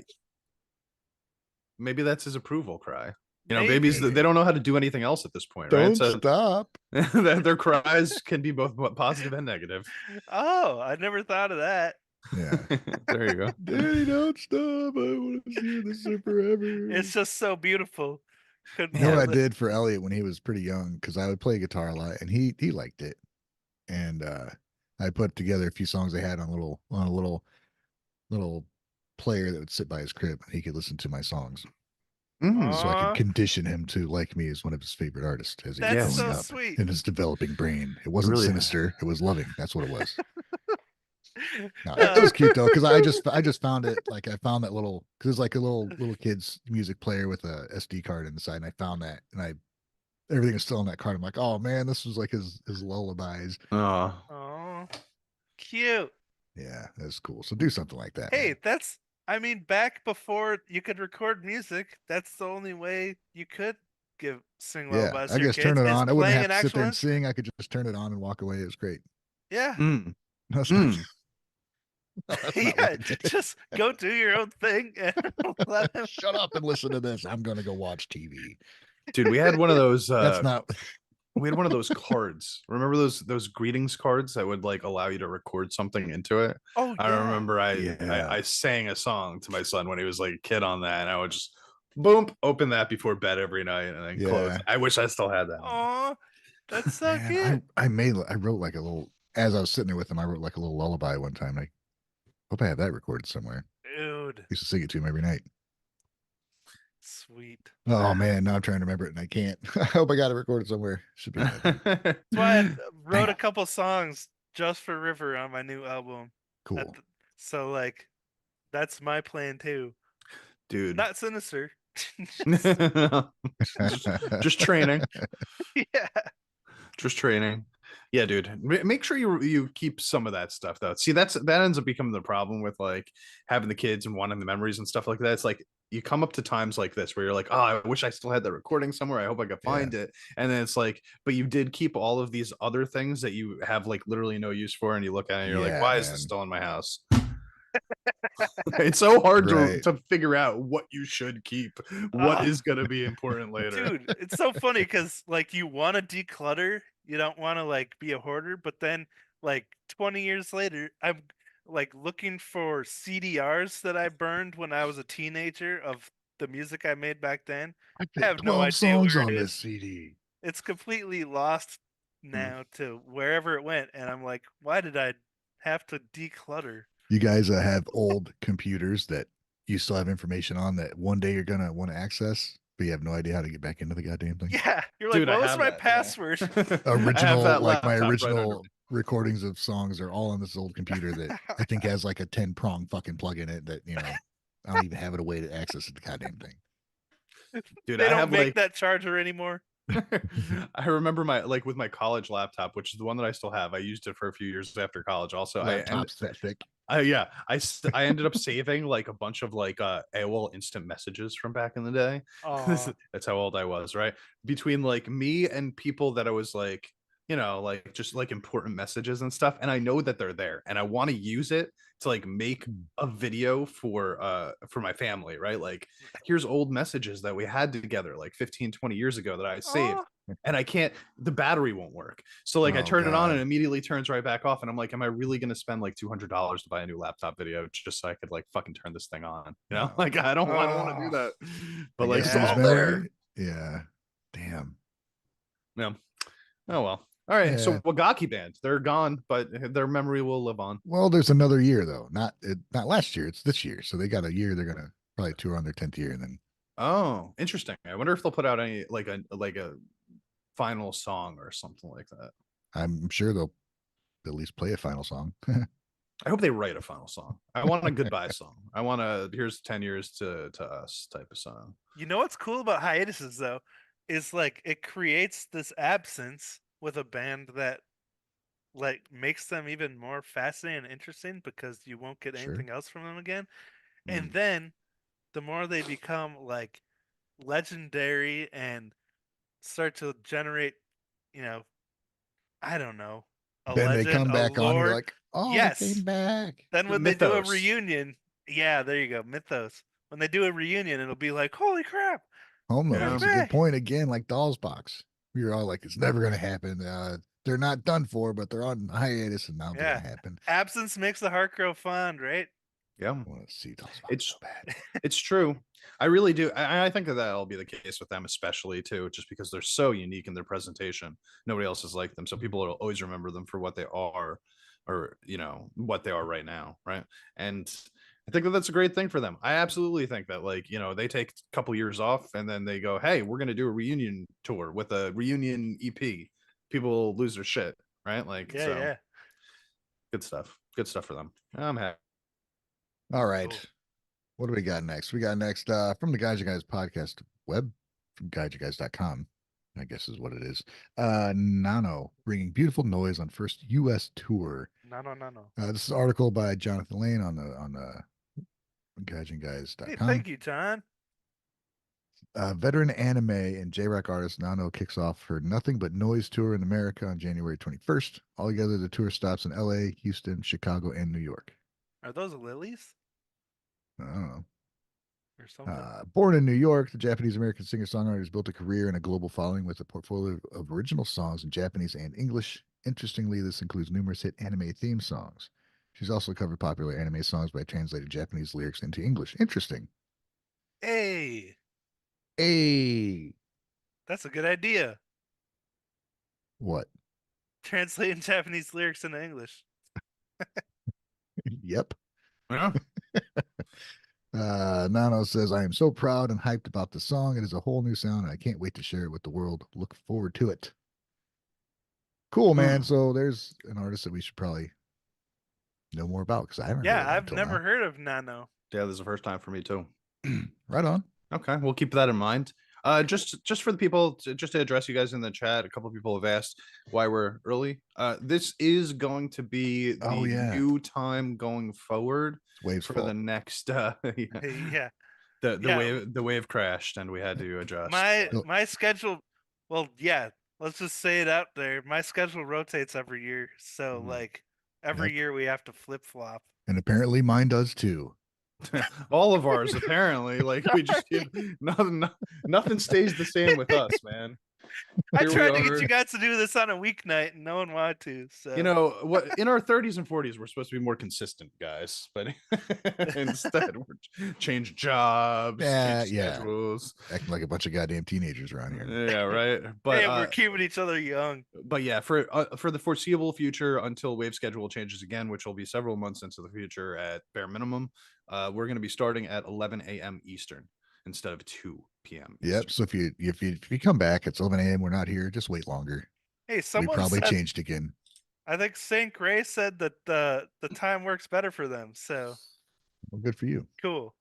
maybe that's his approval cry. You know, babies maybe. they don't know how to do anything else at this point, right? Don't So stop. their cries can be both positive and negative. Oh, I never thought of that. Yeah. There you go. Daddy, don't stop. I want to see this forever. It's just so beautiful. Couldn't You know what I help it. did for Elliot when he was pretty young, because I would play guitar a lot, and he liked it. And I put together a few songs I had on a little player that would sit by his crib, and he could listen to my songs, so I could Aw, condition him to like me as one of his favorite artists as he was that's growing so up sweet. in his developing brain. It wasn't Really- sinister; it was loving. That's what it was. No, it Uh, was cute though, because I just found it, like I found that little, because it's like a little kid's music player with a SD card inside, and I found that, and everything is still on that card. I'm like, oh man, this was like his lullabies. Oh. Aw, cute. Yeah, that's cool. So do something like that. Hey, Man. that's I mean, back before you could record music, that's the only way you could sing Yeah, lullabies I to your guess turn kids it is on. I wouldn't playing have an to sit there actual and sing. instrument. I could just turn it on and walk away. It was great. Yeah. Mm, No, that's not, mm. no, that's not what Yeah. I did. Just go do your own thing and let him. Shut up and listen to this. I'm gonna go watch TV. Dude, we had one of those. That's not. We had one of those cards. Remember those greetings cards that would like allow you to record something into it? Oh I yeah. remember Yeah. I sang a song to my son when he was like a kid on that, and I would just boom open that before bed every night and then close. Yeah. I wish I still had that. Oh, that's so Man, cute. I wrote like a little as I was sitting there with him. I wrote like a little lullaby one time. I hope I have that recorded somewhere. Dude, Used to sing it to him every night. sweet. Oh man, now I'm trying to remember it and I can't. I hope I got it recorded somewhere. Should be. That's why I wrote Damn. a couple songs just for River on my new album. Cool. So like, that's my plan too. Dude. Not sinister. just training. Yeah. Just training. Yeah, dude. Make sure you keep some of that stuff though. See, that ends up becoming the problem with like having the kids and wanting the memories and stuff like that. It's like you come up to times like this where you're like, oh, I wish I still had that recording somewhere. I hope I could find it. And then it's like, but you did keep all of these other things that you have like literally no use for, and you look at it and you're like, why is this still in my house? It's so hard to figure out what you should keep, what is going to be important later. Dude, it's so funny because like you want to declutter, you don't want to like be a hoarder, but then like 20 years later, I'm like looking for CDRs that I burned when I was a teenager of the music I made back then. I I have no 12 idea songs where on it this is. CD. It's completely lost now to wherever it went, and I'm like, why did I have to declutter? You guys have old computers that you still have information on that one day you're gonna want to access, but you have no idea how to get back into the goddamn thing. Yeah, you're like, Dude, what I was have my that, password? Original, like my laptop right original under recordings of songs are all on this old computer that I think has like a 10-prong fucking plug in it that, you know, I don't even have a way to access the goddamn thing. Dude, They I don't have make like that charger anymore. I rember my like with my college laptop, which is the one that I still have. I used it for a few years after college. Also, Laptop's that thick. yeah, I ended up saving like a bunch of like AOL instant messages from back in the day. That's how old I was, right? Between like me and people that I was like, you know, like just like important messages and stuff, and I know that they're there and I want to use it to like make a video for my family, right? Like here's old messages that we had together like 15 20 years ago that I saved. And I can't, the battery won't work. So like I turn it on and it immediately turns right back off. And I'm like, am I really going to spend like $200 to buy a new laptop video just so I could like fucking turn this thing on? You know, like I don't want to do that. But like, it's all there. Yeah. Damn. Yeah. Oh, well. All right. Yeah. So Wagakki band, they're gone, but their memory will live on. Well, there's another year though. Not last year. It's this year. So they got a year. They're going to probably tour on their 10th year and then. Oh, interesting. I wonder if they'll put out any like a final song or something like that. I'm sure they'll at least play a final song. I hope they write a final song. I want a goodbye song. I want a here's 10 years to us type of song. You know what's cool about hiatuses though is like it creates this absence with a band that like makes them even more fascinating and interesting because you won't get anything else from them again. And then the more they become like legendary and start to generate, you know, I don't know, a then legend, they come back on, you're like, oh, yes, they came back. Then when they do a reunion, yeah, there you go, Mythos. When they do a reunion, it'll be like, holy crap. Home though, that's a good point. Again, like Doll's Box. We were all like, it's never gonna happen. They're not done for, but they're on hiatus and now it's gonna happen. Absence makes the heart grow fond, right? Yeah. I want to see Doll's Box so bad. It's true. I really do. I think that'll be the case with them, especially too, just because they're so unique in their presentation. Nobody else is like them. So people will always remember them for what they are, or, you know, what they are right now. Right. And I think that's a great thing for them. I absolutely think that, like, you know, they take a couple years off and then they go, hey, we're going to do a reunion tour with a reunion EP. People lose their shit. Right. Like, yeah. Good stuff. Good stuff for them. I'm happy. All right. Cool. What do we got next? We got next from the Guys You Guys podcast web from guidesyouguys.com, I guess is what it is. Nano bringing beautiful noise on first U.S. tour. Nano. This is an article by Jonathan Lane on the gaijinguys.com. Hey, thank you, John. Veteran anime and J-rock artist Nano kicks off her Nothing But Noise tour in America on January 21st. Altogether, the tour stops in LA, Houston, Chicago, and New York. Are those lilies I don't know. or something? Born in New York, the Japanese-American singer-songwriter has built a career and a global following with a portfolio of original songs in Japanese and English. Interestingly, this includes numerous hit anime theme songs. She's also covered popular anime songs by translating Japanese lyrics into English. Interesting. Hey, Hey, that's a good idea. what? Translating Japanese lyrics into English. Yep. Yeah. Nano says, I am so proud and hyped about the song. It is a whole new sound, and I can't wait to share it with the world. Look forward to it. Cool, man. So there's an artist that we should probably know more about because I haven't heard of Yeah, him I've until never now. heard of Nano. Yeah, this is the first time for me too. Right on. Okay, we'll keep that in mind. Just for the people, just to address you guys in the chat, a couple of people have asked why we're early. This is going to be the new time going forward Waves for fault. the next. Yeah. The wave crashed and we had to adjust. My schedule. Well, yeah. Let's just say it out there. My schedule rotates every year, so like every year we have to flip flop. And apparently mine does too. All of ours apparently, like we just nothing stays the same with us, man. I tried to get you guys to do this on a weeknight and no one wanted to. So you know what, in our 30s and 40s we're supposed to be more consistent guys, but instead we're change jobs, change schedules, acting like a bunch of goddamn teenagers around here. Yeah, right. But hey, we're keeping each other young. But yeah, for the foreseeable future, until wave schedule changes again, which will be several months into the future at bare minimum, we're going to be starting at 11 a.m. Eastern instead of 2 p.m. Eastern. Yep. So if you come back, it's 11 a.m. We're not here. Just wait longer. Hey, someone we probably said, changed again. I think St. Gray said that the time works better for them. So, well, good for you. Cool.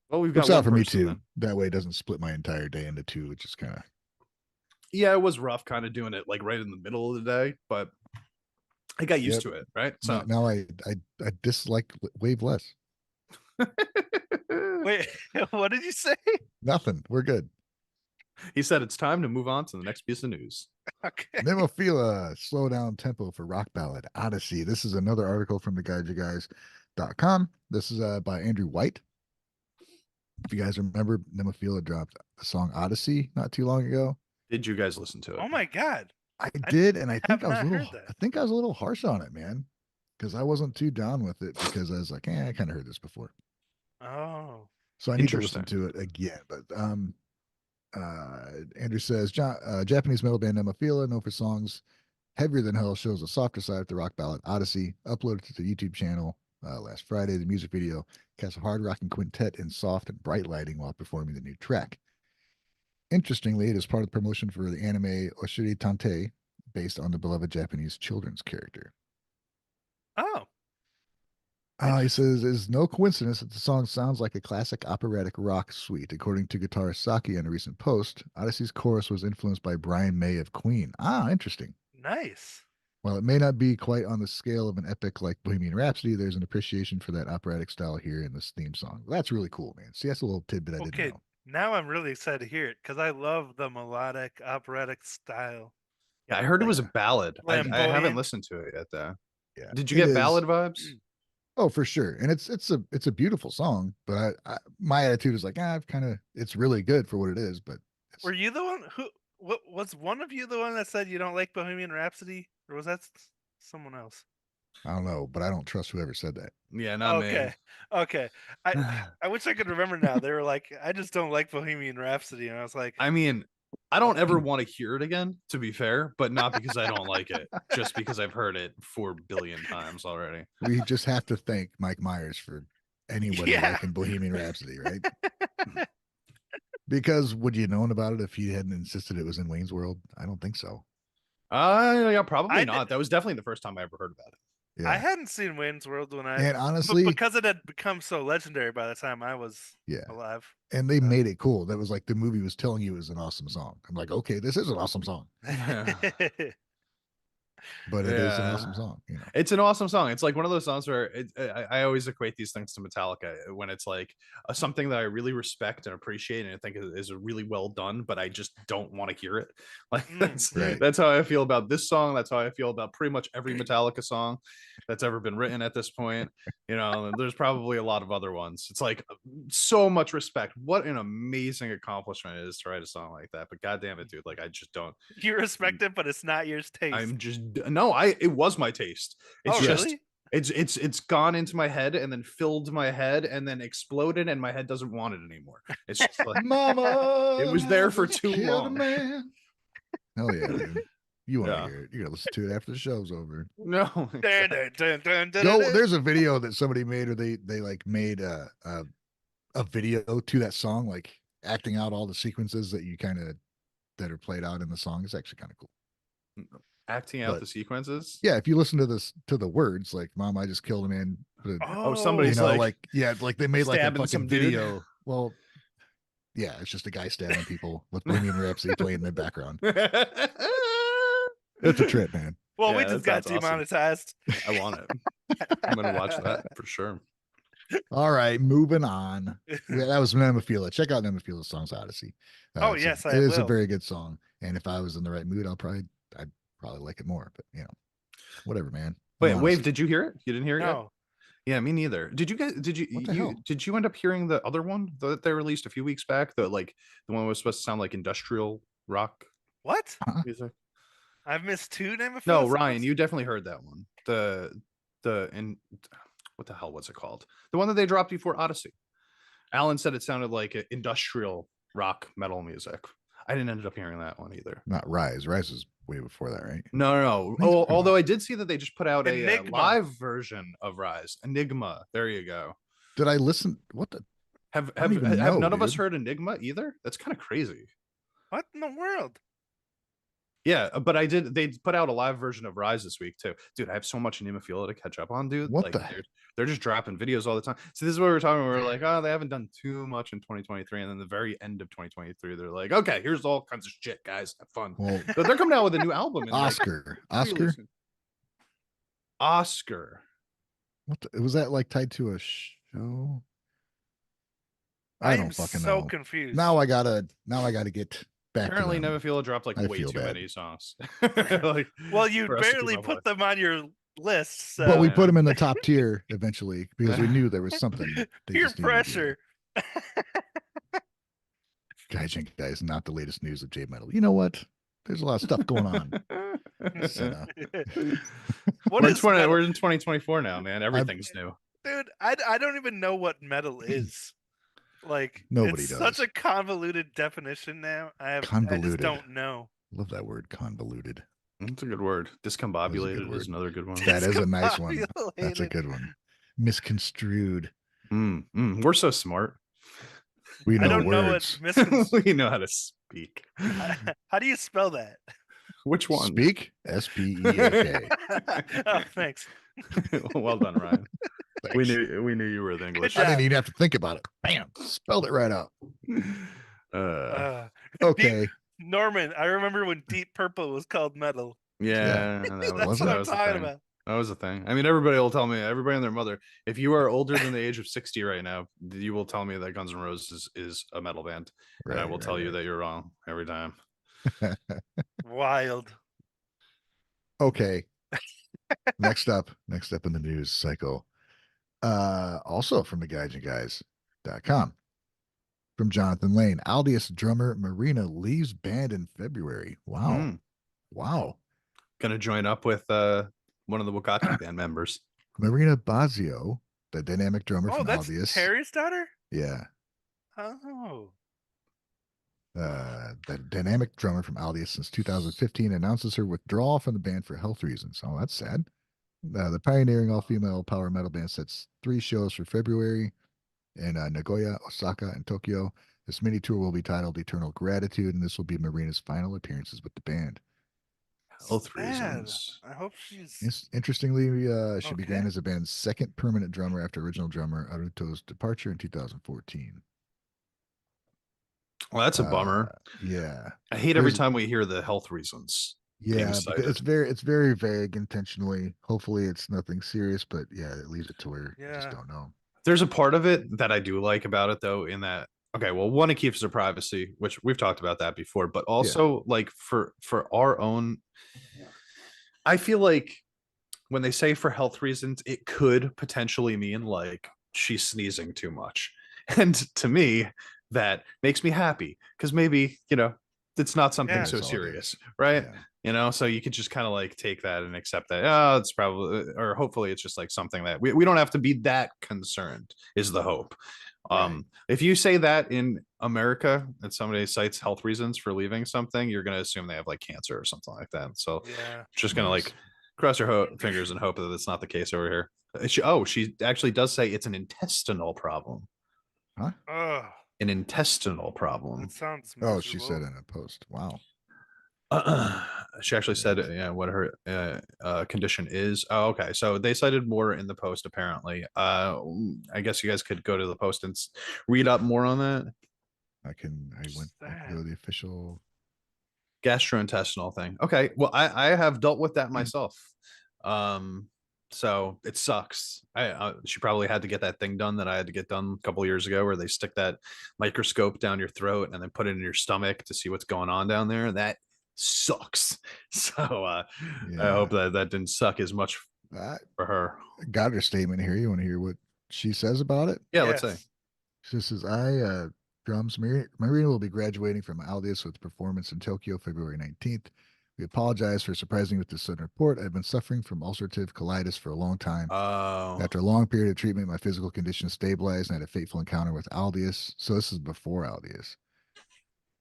Well, we've got works out for me too. Then. That way, it doesn't split my entire day into two, which is kind of. Yeah, it was rough, kind of doing it like right in the middle of the day, but I got used to it, right? So now I dislike wave less. Wait, what did you say? Nothing. We're good. He said it's time to move on to the next piece of news. Okay. Nemophila, slow down tempo for rock ballad Odyssey. This is another article from theguideyoguys.com. This is by Andrew White. If you guys remember, Nemophila dropped the song Odyssey not too long ago. Did you guys listen to it? Oh my god. I did, and I think I was a little harsh on it, man. Because I wasn't too down with it because I was like, I kind of heard this before. Oh. So I need to listen to it again. But Andrew says Japanese metal band Nemophila, known for songs Heavier Than Hell, shows a softer side of the rock ballad Odyssey, uploaded to the YouTube channel last Friday. The music video casts a hard rocking quintet in soft and bright lighting while performing the new track. Interestingly, it is part of the promotion for the anime Oshiri Tantei, based on the beloved Japanese children's character. Oh. He says, it's no coincidence that the song sounds like a classic operatic rock suite. According to guitarist Saki in a recent post, Odyssey's chorus was influenced by Brian May of Queen. Interesting. Nice. While it may not be quite on the scale of an epic like Bohemian Rhapsody, there's an appreciation for that operatic style here in this theme song. Well, that's really cool, man. See, that's a little tidbit I didn't know. Now I'm really excited to hear it because I love the melodic operatic style. Yeah, I heard it was a ballad. I haven't listened to it yet, though. Yeah. Did you get ballad vibes? Oh, for sure. And it's a beautiful song, but my attitude is like, it's really good for what it is. But were you the one what was one of you the one that said you don't like Bohemian Rhapsody, or was that someone else? I don't know, but I don't trust whoever said that. Yeah, not me. Okay. I wish I could remember now. They were like, I just don't like Bohemian Rhapsody, and I was like, I mean, I don't ever want to hear it again, to be fair, but not because I don't like it, just because I've heard it 4 billion times already. We just have to thank Mike Myers for anybody liking Bohemian Rhapsody, right? Because would you known about it if he hadn't insisted it was in Wayne's World? I don't think so. Yeah, probably not. That was definitely the first time I ever heard about it. Yeah. I hadn't seen Wayne's World when and honestly, because it had become so legendary by the time I was alive. And they made it cool. That was like the movie was telling you it was an awesome song. I'm like, okay, this is an awesome song. but it is an awesome song. You know, it's an awesome song. It's like one of those songs where I always equate these things to Metallica when it's like something that I really respect and appreciate and I think is really well done, but I just don't want to hear it. Like that's how I feel about this song. That's how I feel about pretty much every Metallica song that's ever been written at this point. You know, there's probably a lot of other ones. It's like so much respect. What an amazing accomplishment it is to write a song like that. But goddamn it, dude, like I just don't. You respect it, but it's not your taste. I'm just no. It was my taste. It's just really? it's gone into my head and then filled my head and then exploded and my head doesn't want it anymore. It's just like Mama. It was there for too long. Man. Hell yeah, dude. You want to hear it? You gotta listen to it after the show's over. No. There's a video that somebody made, or they like made a video to that song, like acting out all the sequences that that are played out in the song. It's actually kind of cool. Acting out the sequences. Yeah, if you listen to the words, like "Mom, I just killed a man." Somebody's like they made like a fucking video. Dude. Well, yeah, it's just a guy stabbing people with Bohemian Rhapsody playing in the background. It's a trip, man. Well, we just got demonetized. Awesome. I want it. I'm gonna watch that for sure. All right, moving on. That was Nemophila. Check out Nemophila's songs Odyssey. Yes, it is a very good song. And if I was in the right mood, I'd probably like it more. But you know, whatever, man. Wait, Wave, did you hear it? You didn't hear it yet? Yeah, me neither. Did you guys? Did you end up hearing the other one that they released a few weeks back? The one that was supposed to sound like industrial rock. What? Music? I've missed 2 Nemophila. No, Ryan, you definitely heard that one. What the hell was it called? The one that they dropped before Odyssey. Alan said it sounded like industrial rock metal music. I didn't end up hearing that one either. Not Rise. Rise is way before that, right? No. Although I did see that they just put out a live version of Rise. Enigma. There you go. Did I listen? What the? Have none of us heard Enigma either? That's kind of crazy. What in the world? Yeah, but they put out a live version of Rise this week too. Dude, I have so much Nemophila to catch up on, dude. What they're just dropping videos all the time. So this is what we were talking about. We're like, oh, they haven't done too much in 2023. And then the very end of 2023, they're like, okay, here's all kinds of shit, guys. Have fun. Well, so they're coming out with a new album. Oscar. What was that like tied to a show? I don't fucking know. So confused. Now I gotta get back. Apparently, Nemophila dropped like way too many songs. Well, you barely put them on your list, so. But we put them in the top tier eventually because we knew there was something. Peer pressure. Guys, not the latest news of J Metal. You know what? There's a lot of stuff going on. We're in 2024 now, man. Everything's new. Dude, I don't even know what metal is. Like, nobody does. Such a convoluted definition now. I just don't know. Love that word, convoluted. That's a good word. Discombobulated is another good one. That is a nice one. That's a good one. Misconstrued. We're so smart. We know I don't words. know what we know how to speak. How do you spell that? Which one? Speak. SPEAK. Oh, thanks. Well done, Ryan. We knew you were the English. I didn't even have to think about it. Bam, spelled it right out. Okay. Norman, I remember when Deep Purple was called metal. Yeah, that's what I'm talking about. That was a thing. I mean, everybody will tell me, everybody and their mother, if you are older than the age of 60 right now, you will tell me that Guns N' Roses is a metal band. And I will tell you that you're wrong every time. Wild. Okay. Next up in the news cycle. Also from theguidesandguys.com. From Jonathan Lane, Aldius drummer Marina leaves band in February. Wow. Wow. Gonna join up with one of the Wagakki band members. Marina Bazio, the dynamic drummer from that's Aldius. Terry's daughter? Yeah. Oh. The dynamic drummer from Aldius since 2015 announces her withdrawal from the band for health reasons. Oh, that's sad. The pioneering all-female power metal band sets 3 shows for February in Nagoya, Osaka, and Tokyo. This mini tour will be titled Eternal Gratitude, and this will be Marina's final appearances with the band. Health reasons. I hope she's. Interestingly, she began as the band's second permanent drummer after original drummer Aruto's departure in 2014. Well, that's a bummer. Yeah. I hate every time we hear the health reasons. being Yeah, because cited. it's very vague intentionally. Hopefully it's nothing serious, but yeah, it leaves it to where you just Yeah. don't know. There's a part of it that I do like about it though, in that okay, well, one, it keeps their privacy, which we've talked about that before, but Yeah. also like for our own, I feel like when they say for health reasons, it could potentially mean like she's sneezing too much. And to me, that makes me happy because maybe, it's not something Yeah. so That's all it serious, is. right? Yeah. So you could just kind of like take that and accept that. Oh, it's probably, or hopefully it's just like something that we don't have to be that concerned, is the hope. Right. If you say that in America and somebody cites health reasons for leaving something, you're going to assume they have like cancer or something like that. So Yeah. just gonna Yes. like cross your fingers and hope that it's not the case over here. She actually does say it's an intestinal problem. Huh? Oh, An intestinal that problem. sounds Oh, she said miserable. in a post. Wow. She actually said, Right. yeah, what her condition is. Oh, okay. So they cited more in the post, apparently. I guess you guys could go to the post and read up more on that. I can go to the official. Gastrointestinal thing. Okay. Well, I have dealt with that myself. So it sucks. She probably had to get that thing done that I had to get done a couple years ago, where they stick that microscope down your throat and then put it in your stomach to see what's going on down there. That sucks. So I hope Yeah. that didn't suck as much I for her. got her statement here. You want to hear what she says about it? Yeah, let's say. Yes. She says, drums, Marina will be graduating from Aldius with performance in Tokyo February 19th. We apologize for surprising with this sudden report. I've been suffering from ulcerative colitis for a long time. Oh, After a long period of treatment, my physical condition stabilized and I had a fateful encounter with Aldius. So this is before Aldius.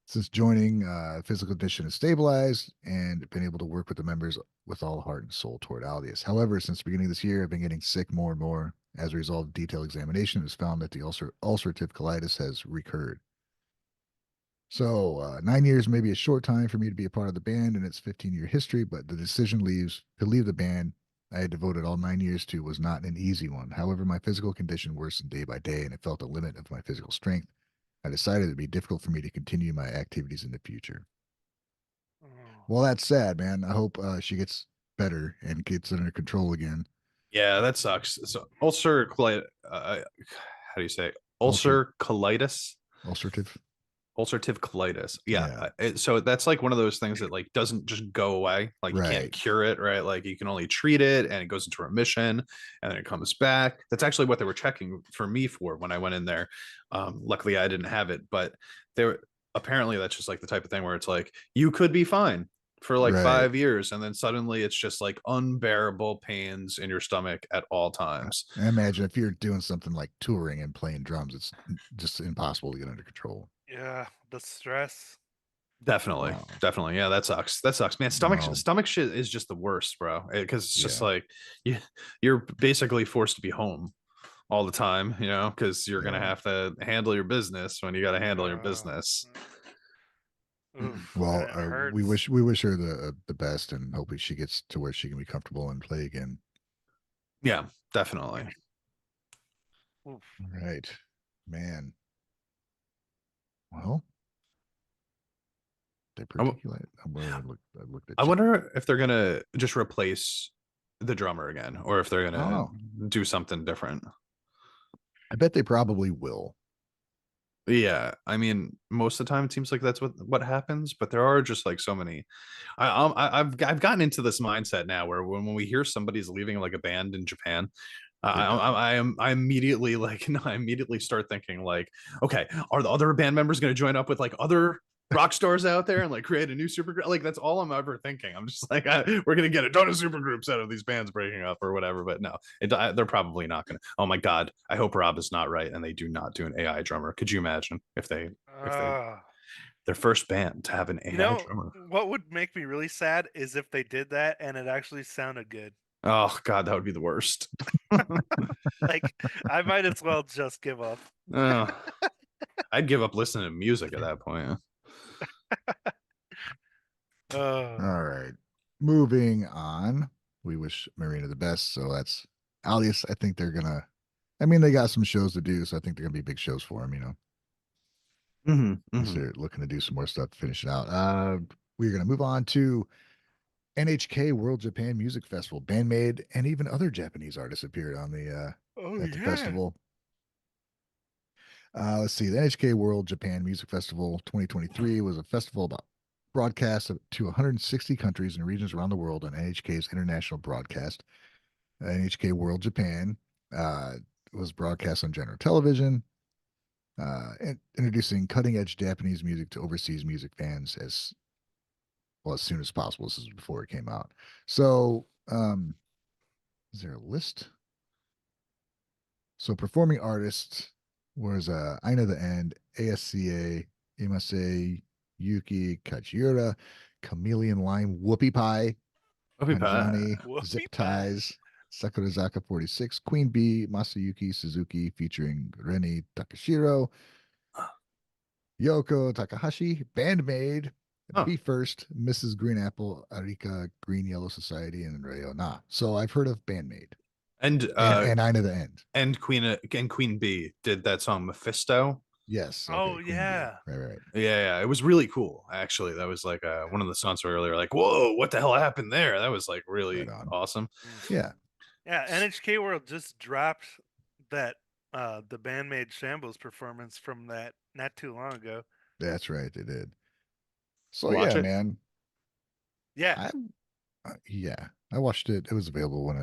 Since joining, physical condition has stabilized and been able to work with the members with all heart and soul toward Aldius. However, since the beginning of this year, I've been getting sick more and more. As a result of detailed examination, it was found that the ulcerative colitis has recurred. So 9 years may be a short time for me to be a part of the band in its 15-year history, but the decision to leave the band I had devoted all 9 years to was not an easy one. However, my physical condition worsened day by day, and it felt the limit of my physical strength. I decided it'd be difficult for me to continue my activities in the future. Oh. Well, that's sad, man. I hope she gets better and gets under control again. yeah, that sucks. So ulcer colitis. How do you say ulcer colitis? Ulcerative. Ulcerative colitis. Yeah. Yeah. So that's like one of those things that like doesn't just go away. Like you can't Right. cure it, right? Like you can only treat it and it goes into remission and then it comes back. That's actually what they were checking for me for when I went in there. Luckily I didn't have it, but they were apparently that's just like the type of thing where it's like you could be fine for like Right. 5 years and then suddenly it's just like unbearable pains in your stomach at all times. I imagine if you're doing something like touring and playing drums, it's just impossible to get under control. Yeah. The stress. Definitely, Wow. definitely. Yeah, that sucks. That sucks, man. Wow. Stomach shit is just the worst, bro. Because it's just Yeah. like you're basically forced to be home all the time, because you're gonna Yeah. have to handle your business when you got to handle your Uh, business. Oof, Well, and it we hurts. wish her the best, and hopefully she gets to where she can be comfortable and play again. Yeah, definitely. Oof. All right, man. Well, they I particulate. I looked at. I wonder if they're gonna just replace the drummer again, or if they're I don't gonna know. do something different. I bet they probably will. Yeah, I mean, most of the time it seems like that's what happens, but there are just like so many. I've gotten into this mindset now where when we hear somebody's leaving like a band in Japan, I immediately like no, I immediately start thinking like, okay, are the other band members going to join up with like other rock stars out there and like create a new super group? Like that's all I'm ever thinking. I'm just like, we're gonna get a ton of super groups out of these bands breaking up or whatever. But no, they're probably not gonna. Oh my god, I hope Rob is not right and they do not do an AI drummer. Could you imagine if they Uh, their first band to have an AI drummer? what would make me really sad is if they did that and it actually sounded good. Oh god, that would be the worst. Like, I might as well just give up. Oh, I'd give up listening to music at that point. Uh, All right, moving on. We wish Marina the best. So that's Alias. I think they're gonna. I mean, they got some shows to do, so I think they're gonna be big shows for them. Mm-hmm, Unless mm-hmm. they're looking to do some more stuff to finish it out. We're gonna move on to NHK World Japan Music Festival, band-maid, and even other Japanese artists appeared on the at the festival. Let's see. The NHK World Japan Music Festival 2023 was a festival about broadcasts to 160 countries and regions around the world on NHK's international broadcast. NHK World Japan was broadcast on general television, and introducing cutting-edge Japanese music to overseas music fans as soon as possible. This is before it came out. So, is there a list? So, performing artists was Aina the End, ASCA, Imase, Yuki, Kajiura, Chameleon Lime, Whoopie Pie, Hanazani, Zip Ties, Sakurazaka 46, Queen Bee, Masayuki Suzuki featuring Reni Takashiro, Yoko Takahashi, Band-maid, Be First, Mrs. Green Apple, Arika, Green Yellow Society, and Rayo Na. So I've heard of Band-maid. And Aina the End. And Queen Bee did that song Mephisto. Yes. Okay, oh Queen yeah. Bee. Right. Yeah. It was really cool. Actually, that was like one of the songs where earlier, like, whoa, what the hell happened there? That was like really awesome. Yeah. Yeah. NHK World just dropped that the Band-maid Shambles performance from that not too long ago. That's right. They did. So Watch yeah, it. man. Yeah. I watched it. It was available when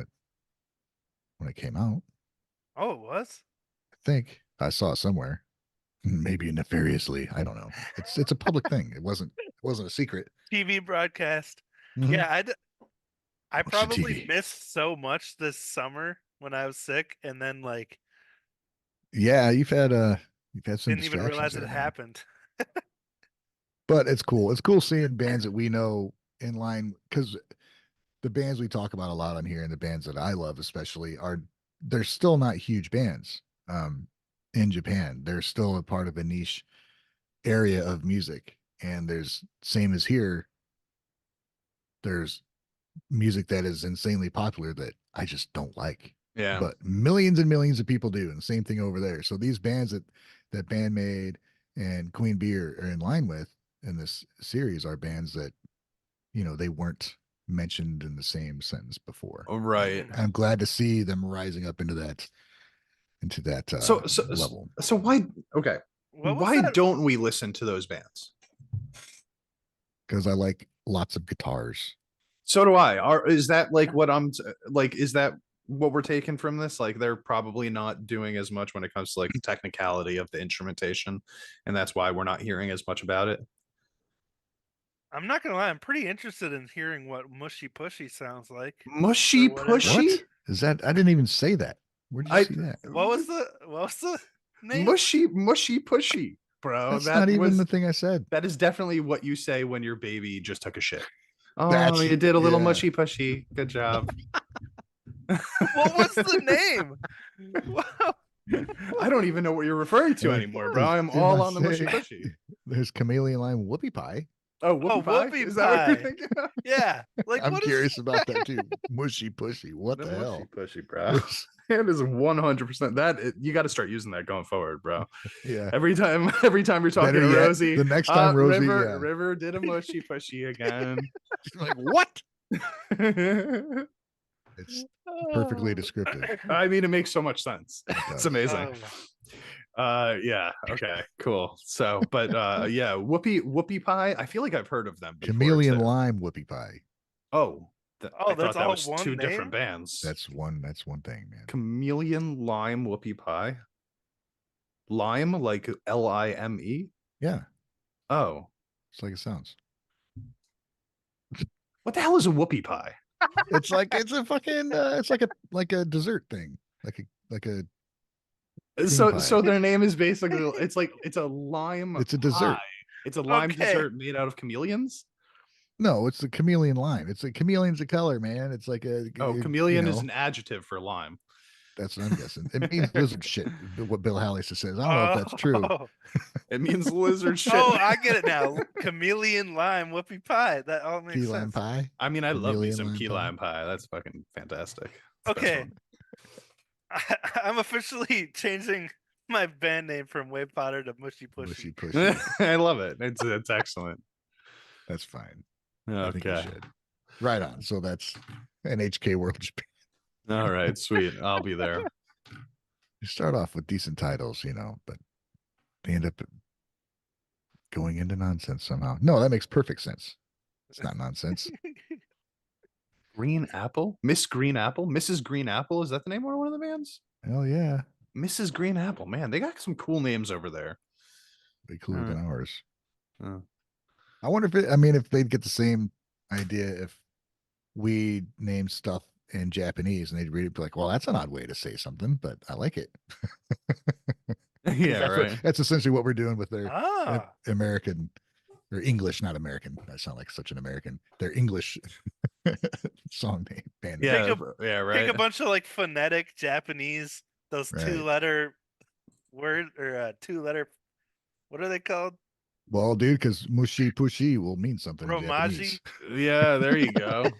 it came out. Oh, it was? I think I saw it somewhere. Maybe nefariously. I don't know. It's a public thing. It wasn't a secret. TV broadcast. Mhm. Yeah, I Watch the probably TV. missed so much this summer when I was sick, and then like Yeah, you've had some didn't even realize distractions it there, man. happened. But it's cool. It's cool seeing bands that we know in line, because the bands we talk about a lot on here and the bands that I love especially they're still not huge bands in Japan. They're still a part of a niche area of music, and there's, same as here, there's music that is insanely popular that I just don't like. Yeah. But millions and millions of people do, and the same thing over there. So these bands that Band-maid and Queen Bee are in line with in this series are bands that, they weren't mentioned in the same sentence before. Right. I'm glad to see them rising up into that level. So why? Okay. Why that? don't we listen to those bands? Because I like lots of guitars. So do I. Is that like what I'm like? Is that what we're taking from this? Like, they're probably not doing as much when it comes to like the technicality of the instrumentation, and that's why we're not hearing as much about it. I'm not gonna lie, I'm pretty interested in hearing what Mushy Pushy sounds like. Mushy Pushy? What is that? I didn't even say that. Where did you see that? What was the name? Mushy Pushy, bro. That's not even the thing I said. That is definitely what you say when your baby just took a shit. Oh, you did a little mushy pushy. Good job. What was the name? Wow. I don't even know what you're referring to anymore, bro. I'm all on the mushy pushy. There's Chameleon Lime Whoopie Pie. Oh, Whoopie Pie? Is that what you're thinking of? Yeah. Like, I'm curious about that too. Mushy Pushy. What the hell? Mushy Pushy, bro. It is 100% that. You got to start using that going forward, bro. Yeah. Every time you're talking to Rosie, the next time Rosie, River did a mushy pushy again. Like, what? It's perfectly descriptive. I mean, it makes so much sense. It's amazing. Yeah. Okay. Cool. So, but yeah, Whoopie Pie. I feel like I've heard of them before. Chameleon Lime Whoopie Pie. Oh. I thought that was two name? different bands. That's one thing, man. Chameleon Lime Whoopie Pie. Lime, like Lime? Yeah. Oh. It's like it sounds. What the hell is a whoopie pie? It's like it's like a dessert thing. Like a so their name is basically it's a lime. It's a dessert. Pie. It's a lime dessert made out of chameleons. No, it's the chameleon lime. It's a chameleon's a color, man. It's like chameleon is an adjective for lime. That's what I'm guessing. It means lizard shit. What Bill Hallis says. I don't know if that's true. It means lizard shit. Oh, I get it now. Chameleon Lime Whoopie Pie. That all makes key sense. lime pie. I mean, I love me some key lime pie. That's fucking fantastic. Okay. I'm officially changing my band name from Wave Potter to Mushy Pushy. Mushy Pushy. I love it. It's excellent. That's fine. Okay. Right on. So that's NHK World Japan. All right, sweet. I'll be there. You start off with decent titles, but they end up going into nonsense somehow. No, that makes perfect sense. It's not nonsense. Green Apple? Miss Green Apple? Mrs. Green Apple? Is that the name of one of the bands? Hell yeah. Mrs. Green Apple. Man, they got some cool names over there. Way cooler than ours. Uh, I wonder if they'd get the same idea if we named stuff in Japanese and they'd read it be like, well, that's an odd way to say something, but I like it. yeah, right. That's essentially what we're doing with their Ah, American or English, not American. I sound like such an American. Their English song name band. Yeah, Take yeah, right. take a bunch of like phonetic Japanese, those Right. 2-letter word or 2-letter. What are they called? Well, dude, because mushi pushi will mean something in Romaji. Japanese. Yeah, there you go.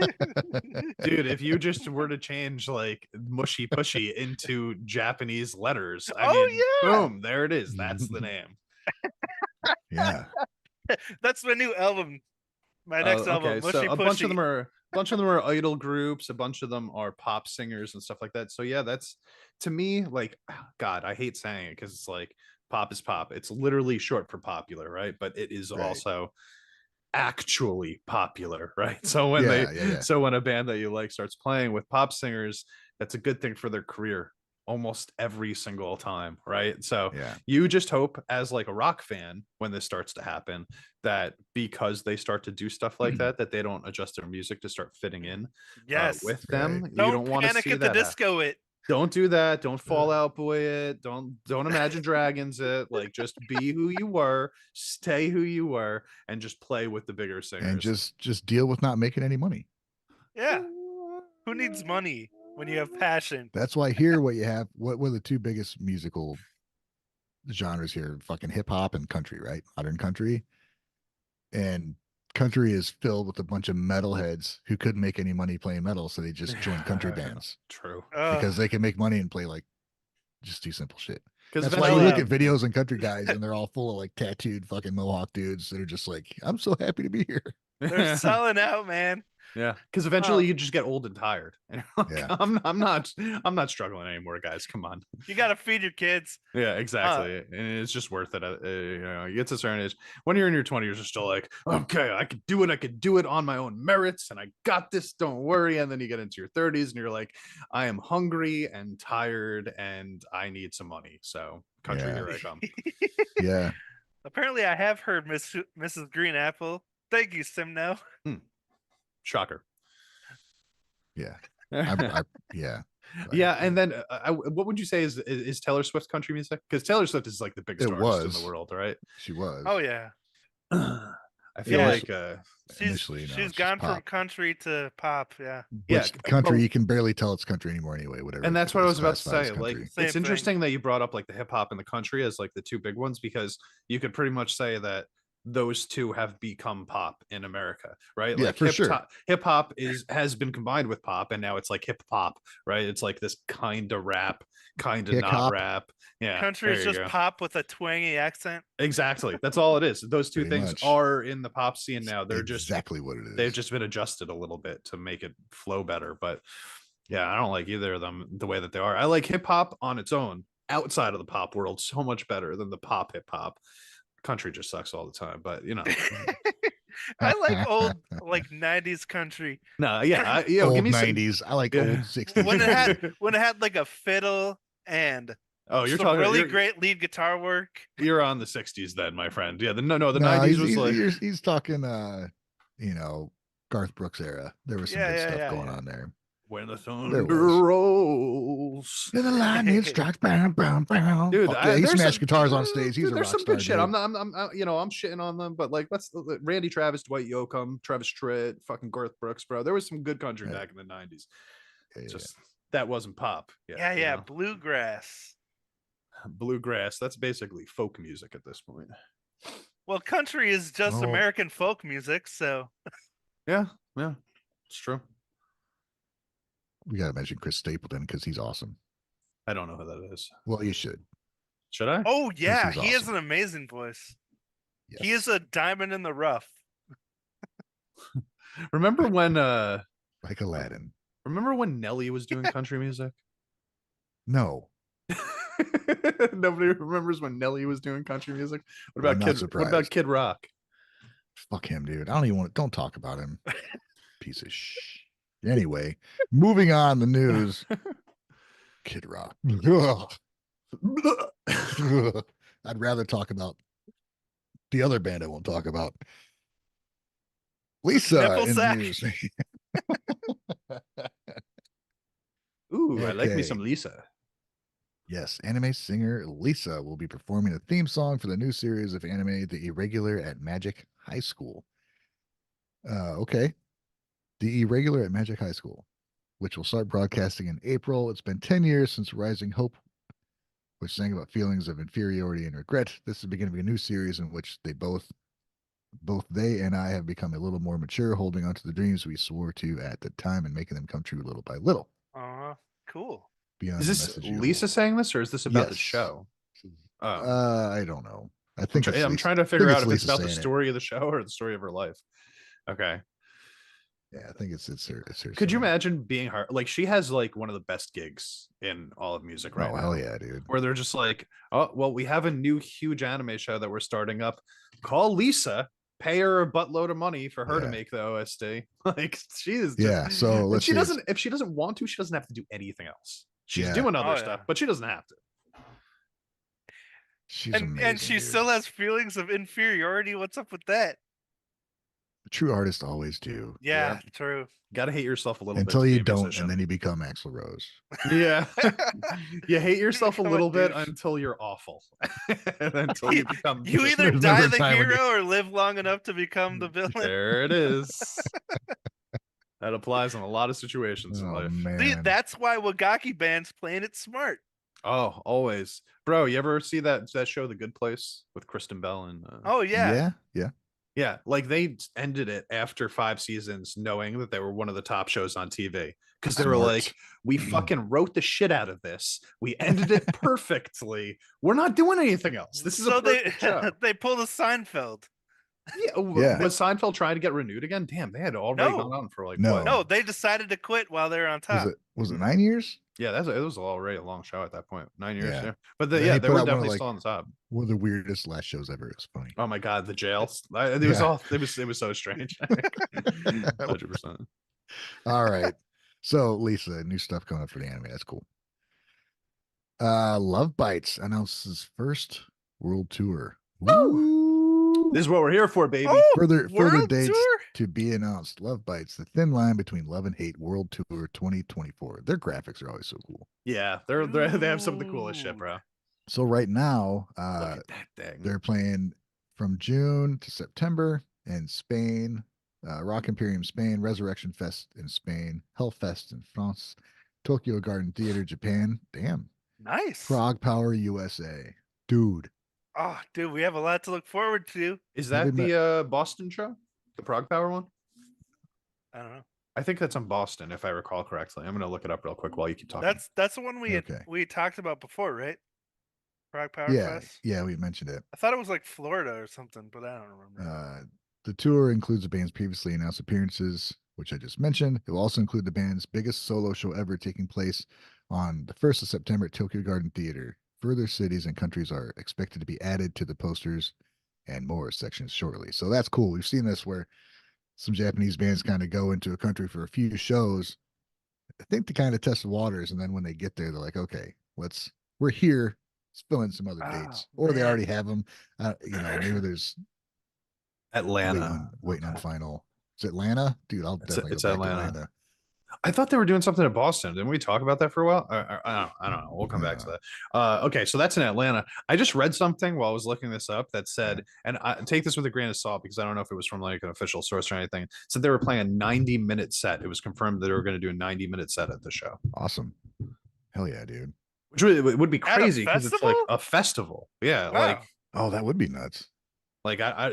Dude, if you just were to change like mushy pushy into Japanese letters, I Oh, mean, yeah. boom, there it is. That's the name. Yeah. That's my new album. My next album, Okay, Mushy so a bunch of them Pushy. are idol groups, a bunch of them are pop singers and stuff like that. So yeah, that's to me like God, I hate saying it because it's like pop is pop. It's literally short for popular, right? But it is Right. also actually popular, right? So when Yeah. so when a band that you like starts playing with pop singers, that's a good thing for their career almost every single time, right? So Yeah. you just hope as like a rock fan when this starts to happen that because they start to do stuff like that they don't adjust their music to start fitting in Yes. with them. Right. You don't want to Panic see at the that happen. Disco it. Don't do that. Don't fall out boy it. Don't Imagine Dragons it. Like just be who you were, stay who you were, and just play with the bigger singers. And just deal with not making any money. Yeah. Who needs money when you have passion? That's why here what you have, what are the two biggest musical genres here? Fucking hip hop and country, right? Modern country. And country is filled with a bunch of metalheads who couldn't make any money playing metal, so they just joined country bands True. because they can make money and play like just do simple shit. Because That's why you look at videos and country guys and they're all full of like tattooed fucking mohawk dudes that are just like, I'm so happy to be here. They're selling out, man. Yeah, because eventually you just get old and tired. And you're like, Yeah. I'm not struggling anymore, guys. Come on. You got to feed your kids. Yeah, exactly. And it's just worth it. You get to a certain age. When you're in your 20s, you're just still like, okay, I could do it. I could do it on my own merits, and I got this. Don't worry. And then you get into your 30s, and you're like, I am hungry and tired, and I need some money. So, country, here I come. Yeah. Apparently, I have heard Mrs. Green Apple. Thank you, Simno. Shocker. Yeah. Yeah. Yeah, and then what would you say is Taylor Swift country music? Because Taylor Swift is like the biggest artist in the world, right? She was. Oh yeah. I feel Yeah, like she's gone from country to pop. Yeah. Which country you can barely tell it's country anymore anyway. Whatever. And that's what I was about to say. Like, Same it's thing. interesting that you brought up like the hip hop and the country as like the two big ones because you could pretty much say that those two have become pop in America, right? Yeah, Like for sure. hip hop has been combined with pop, and now it's like hip hop, right? It's like this kind of rap, kind of not Hip-hop. rap. Yeah, Country is there you just go. pop with a twangy accent. Exactly. That's all it is. Those two Pretty things much. are in the pop scene now. They're exactly what it is. they've just been adjusted a little bit to make it flow better. But yeah, I don't like either of them the way that they are. I like hip hop on its own outside of the pop world so much better than the pop hip hop. Country just sucks all the time, but you know. I like old like 90s country. No, yeah, old give me 90s. I like old 60s. When it had like a fiddle and you're some talking really great lead guitar work. You're on the 60s then, my friend. Yeah, the 90s was like he's talking Garth Brooks era. There was some good stuff going on there. When the thunder rolls and the lightning strikes, bam, bam, bam. Dude, he smashed guitars on stage. He's a rock some star, good shit. dude. I'm shitting on them, but like let's Randy Travis, Dwight Yoakam, Travis Tritt, fucking Garth Brooks, bro. There was some good country back in the 90s. Just that wasn't pop. Yeah, bluegrass. Bluegrass, that's basically folk music at this point. Well, country is just American folk music, so yeah, it's true. We gotta mention Chris Stapleton because he's awesome. I don't know who that is. Well, you should. Should I? Oh yeah, he has an amazing voice. Yes. He is a diamond in the rough. Remember when like Aladdin. remember when Nelly was doing country music? No, Nobody remembers when Nelly was doing country music. What I'm about not What about surprised. Kid Rock? Fuck him, dude. I don't even want to. Don't talk about him. Piece of shh. Anyway, moving on the news. Kid Rock. I'd rather talk about the other band I won't talk about. Lisa Nipple in the sack. news. Ooh, I like me Okay. some Lisa. Yes, anime singer Lisa will be performing a theme song for the new series of anime The Irregular at Magic High School. Okay. The Irregular at Magic High School, which will start broadcasting in April. It's been 10 years since Rising Hope, which sang about feelings of inferiority and regret. This is the beginning of a new series in which both they and I have become a little more mature, holding on to the dreams we swore to at the time and making them come true little by little. Cool. Beyond Is the this message you Lisa hold. saying this, or is this about the Yes. show? I don't know. I think it's I'm Lisa. trying to I think figure out if Lisa it's about the saying it. story of the show or the story of her life. Okay. Yeah, I think it's her. Could you saying it. imagine being her? Like, she has like one of the best gigs in all of music right Oh now. hell yeah, dude! Where they're just like, oh well, we have a new huge anime show that we're starting up. Call Lisa, pay her a buttload of money for her to Yeah. make the OST. Like, she is just, Yeah. So and let's she see. doesn't. If she doesn't want to, she doesn't have to do anything else. She's Yeah. doing other Oh, stuff, yeah. but she doesn't have to. She's And amazing. she dude. still has feelings of inferiority. What's up with that? True artists always do. Yeah, Yep. true. Got to hate yourself a little bit Until to be you a don't, musician. and then you become Axl Rose. Yeah. You hate yourself a become a little bit douche. until you're awful. And until you become You just- either There's die never a the time when hero or live long enough to become the villain. There it is. That applies in a lot of situations in Oh life. man. See, that's why Wagakki band's playing it smart. Oh, always. Bro, you ever see that show The Good Place with Kristen Bell and Oh yeah. Yeah. yeah, like they ended it after 5 seasons knowing that they were one of the top shows on TV because they were Smart. like, we fucking wrote the shit out of this. We ended it perfectly. We're not doing anything else. This is So a perfect show. they pulled a Seinfeld. Yeah. Was Seinfeld trying to get renewed again? Damn, they had already No. gone on for like No. what? No, they decided to quit while they were on top. Was it 9 years? Yeah, it was already a long show at that point. 9 years. Yeah. Yeah, but Then yeah, he they put were out one of, definitely like, still on the top. One of the weirdest last shows ever. It's funny. Oh my god, the jails. It was Yeah. all it was so strange. 100%. All right. So Lisa, new stuff coming up for the anime. That's cool. Lovebites announces first world tour. Woo! This is what we're here for, baby. Oh, Further world dates tour? to be announced. Lovebites, the thin line between love and hate world tour 2024. Their graphics are always so cool. Yeah, they have some of the coolest shit, bro. So right now, Look at that thing. they're playing from June to September in Spain, Rock Imperium Spain, Resurrection Fest in Spain, Hellfest in France, Tokyo Garden Theater Japan. Damn. Nice. Prague Power USA. Dude. Oh, dude, we have a lot to look forward to. Is Have that we the Boston show? The Prague Power one? I don't know. I think that's in Boston, if I recall correctly. I'm gonna look it up real quick while you keep talking. That's the one Okay. we talked about before, right? Prague Power Yeah. Fest. Yeah, we mentioned it. I thought it was like Florida or something, but I don't remember. The tour includes the band's previously announced appearances, which I just mentioned. It will also include the band's biggest solo show ever, taking place on the 1st of September at Tokyo Garden Theater. Further cities and countries are expected to be added to the posters and more sections shortly. So that's cool. We've seen this where some Japanese bands kind of go into a country for a few shows, I think to kind of test the waters. And then when they get there, they're like, okay, we're here. Let's fill in some other dates. Or they man. already have them. Maybe there's Atlanta. waiting on final. Is it Atlanta? Dude, I'll definitely It's go back Atlanta. to Atlanta. I thought they were doing something in Boston. Didn't we talk about that for a while? I don't know. We'll come back to that. Okay, so that's in Atlanta. I just read something while I was looking this up that said, and I take this with a grain of salt because I don't know if it was from like an official source or anything. Said they were playing a 90-minute set. It was confirmed that they were going to do a 90-minute set at the show. Awesome. Hell yeah, dude. Which would be At a crazy because it's like festival? a festival. Yeah, Wow. like Oh, that would be nuts. Like I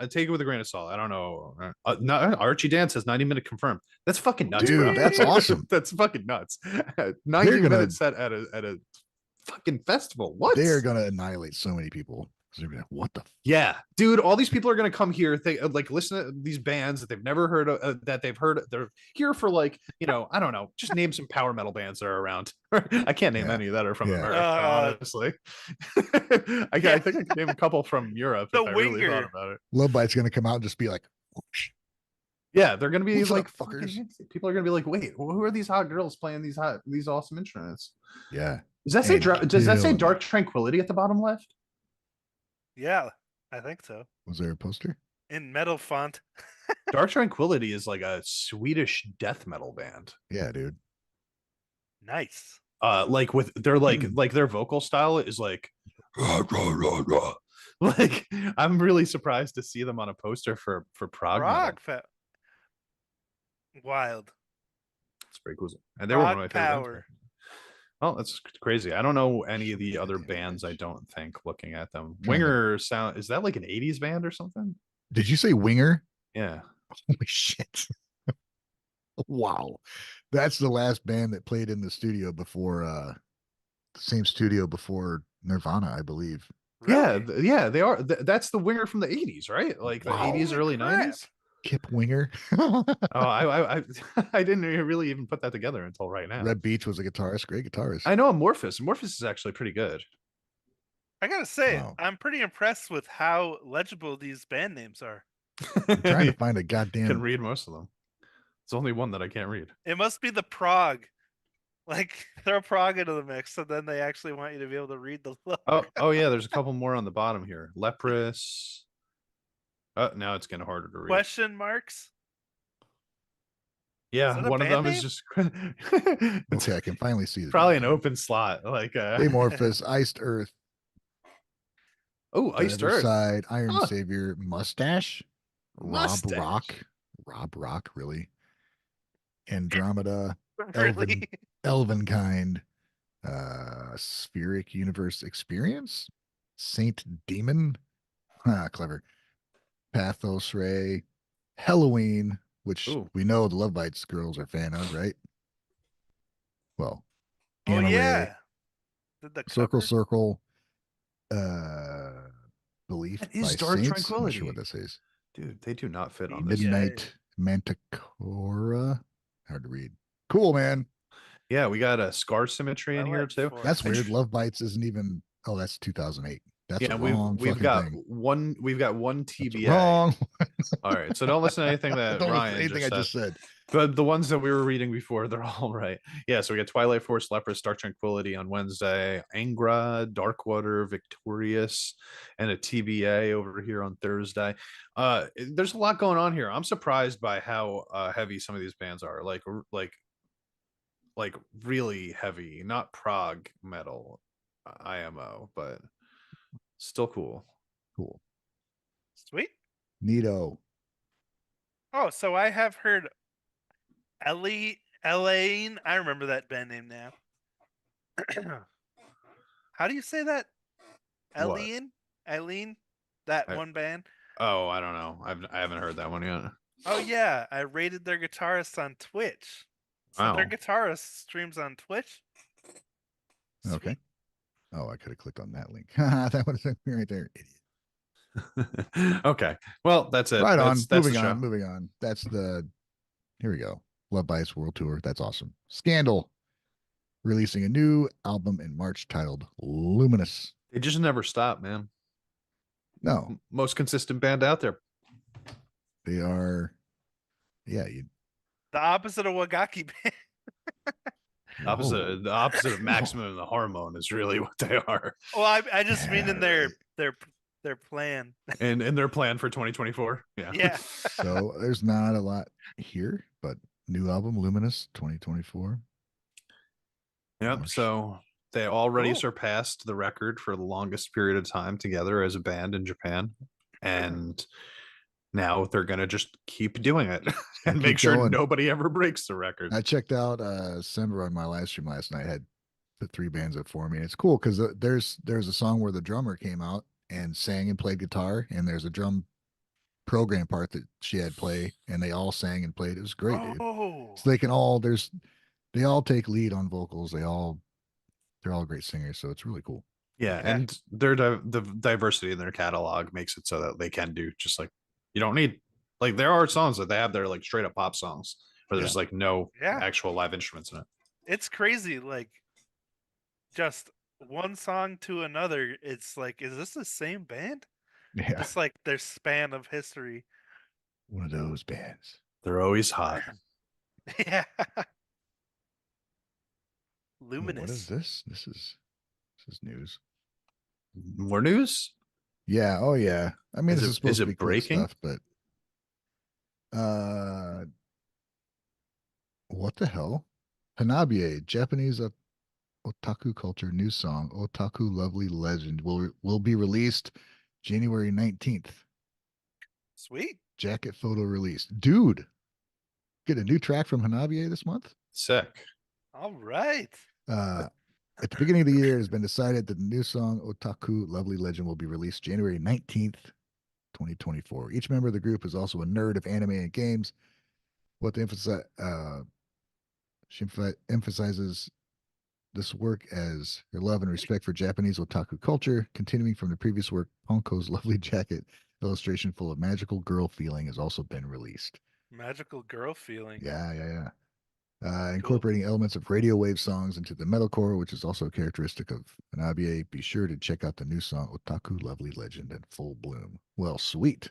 take it with a grain of salt. I don't know. No, Archie Dan says 90-minute confirmed. That's fucking nuts, Dude, bro. that's awesome. That's fucking nuts. 90 They're gonna- minute set at a fucking festival. What? They are going to annihilate so many people. They're gonna be like, what the? Yeah, dude, all these people are gonna come here, they like listen to these bands that they've never heard of, that they've heard. They're here for like, I don't know, just name some power metal bands that are around. I can't name Yeah. any that are from Yeah. America, honestly. I think I could name a couple from Europe The if I really thought Winger. about it. Lovebites gonna come out and just be like, whoosh. Yeah, they're gonna be What's like up, fuckers? people are gonna be like, wait, who are these hot girls playing these awesome instruments? Yeah. Does that say And does that say killing Dark it. Tranquility at the bottom left? Yeah, I think so. Was there a poster? In metal font. Dark Tranquility is like a Swedish death metal band. Yeah, dude. Nice. Like with they're like their vocal style is like rah, rah, rah, rah. Like I'm really surprised to see them on a poster for prog metal. Wild. It's pretty cool. And they were one of my Prog favorite bands. power. Oh, that's crazy. I don't know any of the other bands, I don't think, looking at them. Trying to- Winger sound, is that like an 80s band or something? Did you say Winger? Yeah. Holy shit. Wow. That's the last band that played in the studio before the same studio before Nirvana, I believe. Yeah, Really? yeah, they are. That's the Winger from the 80s, right? Like the Wow. 80s, Holy early crap. 90s. Kip Winger. Oh, I I didn't really even put that together until right now. Red Beach was a guitarist, great guitarist. I know Amorphous. Amorphous is actually pretty good. I gotta say, Wow. I'm pretty impressed with how legible these band names are. I'm trying to find a I goddamn. can read most of them. It's only one that I can't read. It must be the prog. Like throw prog into the mix, and then they actually want you to be able to read the logo. Oh yeah, there's a couple more on the bottom here. Leprous. Oh, now it's getting harder to read. Question marks. Yeah, that a one of band them name? is just Okay, I can finally see the probably an band name. open slot. Like Amorphous, Iced Earth, oh, Iced Earth. Side, Iron Huh. Savior, Mustache, Mustache. Rob Rock, really. Andromeda, Really? Elvenkind, Spheric Universe Experience, Saint Demon, clever, Pathos Ray, Halloween, which Ooh. we know the Lovebites girls are a fan of, right? Well, Oh Gamma Ray, yeah. Did the Circle cover? Circle, Belief That by is Dark Saints. I'm not Tranquility. sure what this is. Dude, they do not fit on this. Midnight Manticora. Hard to read. Cool, man. Yeah, we got a Scar Symmetry in I here like too. Force. That's I weird. sh- Lovebites isn't even. Oh, that's 2008. That's Yeah, a wrong we've fucking got thing. one That's TBA. wrong. All right, so don't listen to anything that Don't listen to Ryan anything I just said. The ones that we were reading before, they're all right. Yeah, so we got Twilight Force, Leprous, Dark Tranquility on Wednesday, Angra, Darkwater, Victorious, and a TBA over here on Thursday. There's a lot going on here. I'm surprised by how heavy some of these bands are. Like really heavy, not prog metal, IMO, but still cool. Cool. Sweet. Neato. Oh, so I have heard Elaine. I remember that band name now. How do you say that? What? Eileen? That one band? Oh, I don't know. I haven't heard that one yet. Oh yeah, I rated their guitarist on Twitch. So their Wow. guitarist streams on Twitch. Okay. Sweet. Oh, I could have clicked on that link. That would have been me right there. Idiot. Okay. Well, that's it. Right on. That's the Moving show. on. Moving on. That's the. Here we go. Lovebites World Tour. That's awesome. Scandal releasing a new album in March titled Luminous. They just never stop, man. No, Most consistent band out there. they are. Yeah, you. The opposite of Wagakki band. The opposite of Maximum and the Hormone is really what they are. Well, I just mean in Yeah, their plan. And their plan for 2024. Yeah. Yeah. So there's not a lot here, but new album Luminous 2024. Yep. March. So they already Cool. surpassed the record for the longest period of time together as a band in Japan. And now they're gonna just keep doing it and make keep sure going. nobody ever breaks the record. I checked out Sember on my live stream last night. I had the 3 bands up for me. It's cool because there's a song where the drummer came out and sang and played guitar, and there's a drum program part that she had play, and they all sang and played. It was great, dude. Oh. So they can all they all take lead on vocals. They're all great singers, so it's really cool. Yeah, and the diversity in their catalog makes it so that they can do just like you don't need like there are songs that they have that are like straight up pop songs where there's like no actual live instruments in it. It's crazy, like just one song to another. It's like, is this the same band? Yeah. Just like their span of history. One of those bands. They're always hot. Yeah. Oh, Luminous. what is this? This is news. More news? Yeah. Oh yeah. I mean, this is supposed to be quick breaking stuff, but what the hell? Hanabiye, Japanese otaku culture news song "Otaku Lovely Legend" will be released January 19th. Sweet. Jacket photo release, dude. Get a new track from Hanabiye this month. Sick. All right. At the beginning of the year, it has been decided that the new song "Otaku Lovely Legend" will be released January 19th, 2024. Each member of the group is also a nerd of anime and games. What the she emphasizes this work as her love and respect for Japanese otaku culture, continuing from the previous work. Honko's lovely jacket illustration full of magical girl feeling has also been released. Magical girl feeling. Yeah. Incorporating elements of radio wave songs into the metalcore, which is also a characteristic of Hanabiye. Be sure to check out the new song "Otaku Lovely Legend" in full bloom. Well, sweet.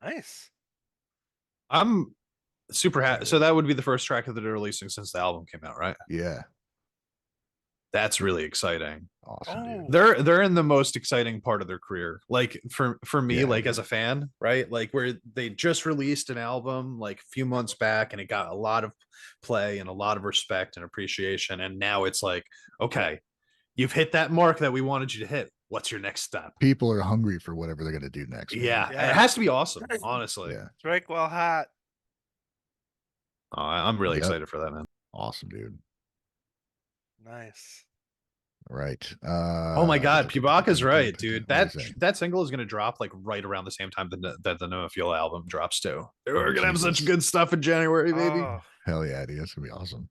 Nice. I'm super happy. So that would be the first track that they're releasing since the album came out, right? Yeah. That's really exciting. Awesome. Dude. They're in the most exciting part of their career. Like for me, like dude. as a fan, right? Like where they just released an album like a few months back and it got a lot of play and a lot of respect and appreciation. And now it's like, okay, you've hit that mark that we wanted you to hit. What's your next step? People are hungry for whatever they're going to do next. Yeah, it has to be awesome, honestly. Yeah. Strike while hot. Oh, I'm really excited for that, man. Awesome, dude. Nice. Right. Oh my God, Pubaka's right, dude. That single is gonna drop like right around the same time that the No Feel album drops too. We're gonna have such good stuff in January, baby. Oh, hell yeah, dude. That's gonna be awesome.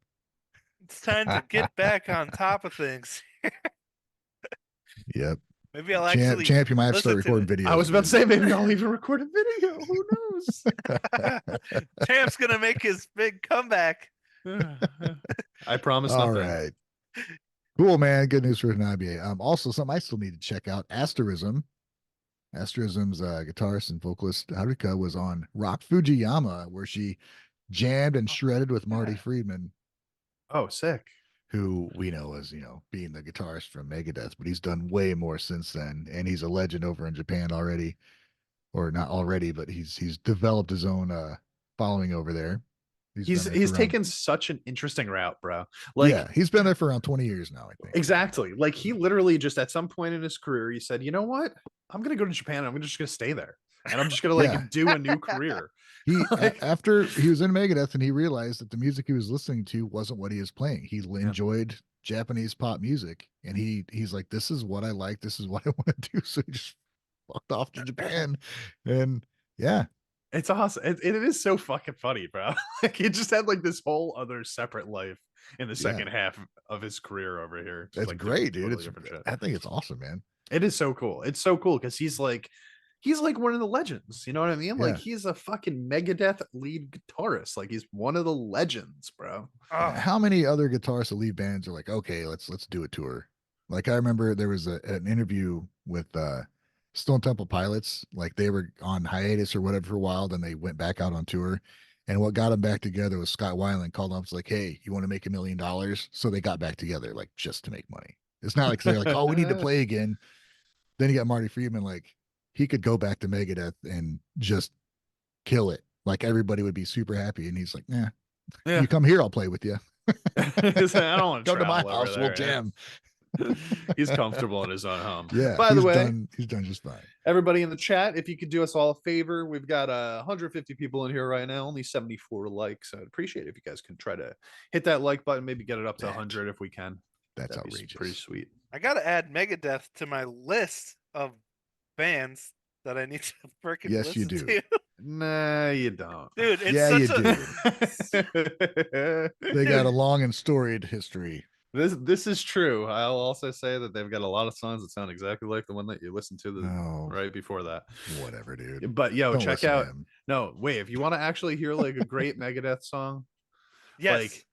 it's time to get back on top of things. Yep. Maybe I'll actually Champ, you might have to start recording videos. I was about to say maybe I'll even record a video. Who knows? Champ's gonna make his big comeback. I promise All nothing. right. Cool, man. Good news for Hanabiye. Also, something I still need to check out. Asterism. Asterism's guitarist and vocalist Haruka was on Rock Fujiyama, where she jammed and shredded with Marty Friedman. Oh, sick. Who we know as, being the guitarist from Megadeth, but he's done way more since then. And he's a legend over in Japan already. Or not already, but he's developed his own following over there. He's taken such an interesting route, bro. Like, yeah, he's been there for around 20 years now, I think. Exactly. Like he literally just at some point in his career, he said, you know what? I'm gonna go to Japan and I'm just gonna stay there. And I'm just gonna do a new career. He after he was in Megadeth and he realized that the music he was listening to wasn't what he was playing. He enjoyed Japanese pop music, and he's like, this is what I like, this is what I want to do. So he just fucked off to Japan. And yeah. It's awesome. It is so fucking funny, bro. Like he just had like this whole other separate life in the second half of his career over here. That's like great, dude. I think it's awesome, man. It is so cool. It's so cool because he's like one of the legends. You know what I mean? Like he's a fucking Megadeth lead guitarist. Like he's one of the legends, bro. How many other guitarists that lead bands are like, okay, let's do a tour? Like I remember there was an interview with Stone Temple Pilots, like they were on hiatus or whatever for a while, then they went back out on tour. And what got them back together was Scott Weiland called them, was like, hey, you want to make $1 million? So they got back together, like just to make money. It's not like they're like, oh, we need to play again. Then you got Marty Friedman, like he could go back to Megadeth and just kill it. Like everybody would be super happy. And he's like, you come here, I'll play with you. I don't want to come to my house, we'll jam. He's comfortable in his own home. Yeah. By the way, he's done just fine. Everybody in the chat, if you could do us all a favor, we've got 150 people in here right now, only 74 likes. I'd appreciate it if you guys can try to hit that like button, maybe get it up to 100 if we can. That'd outrageous. Pretty sweet. I gotta add Megadeth to my list of bands that I need to freaking yes, listen you do. to. Nah, you don't. Dude, it's you do. They got a long and storied history. This is true. I'll also say that they've got a lot of songs that sound exactly like the one that you listened to No, right before that. whatever, dude. But yo, Don't check listen to out. him. No, wait. If you want to actually hear like a great Megadeth song, Yes.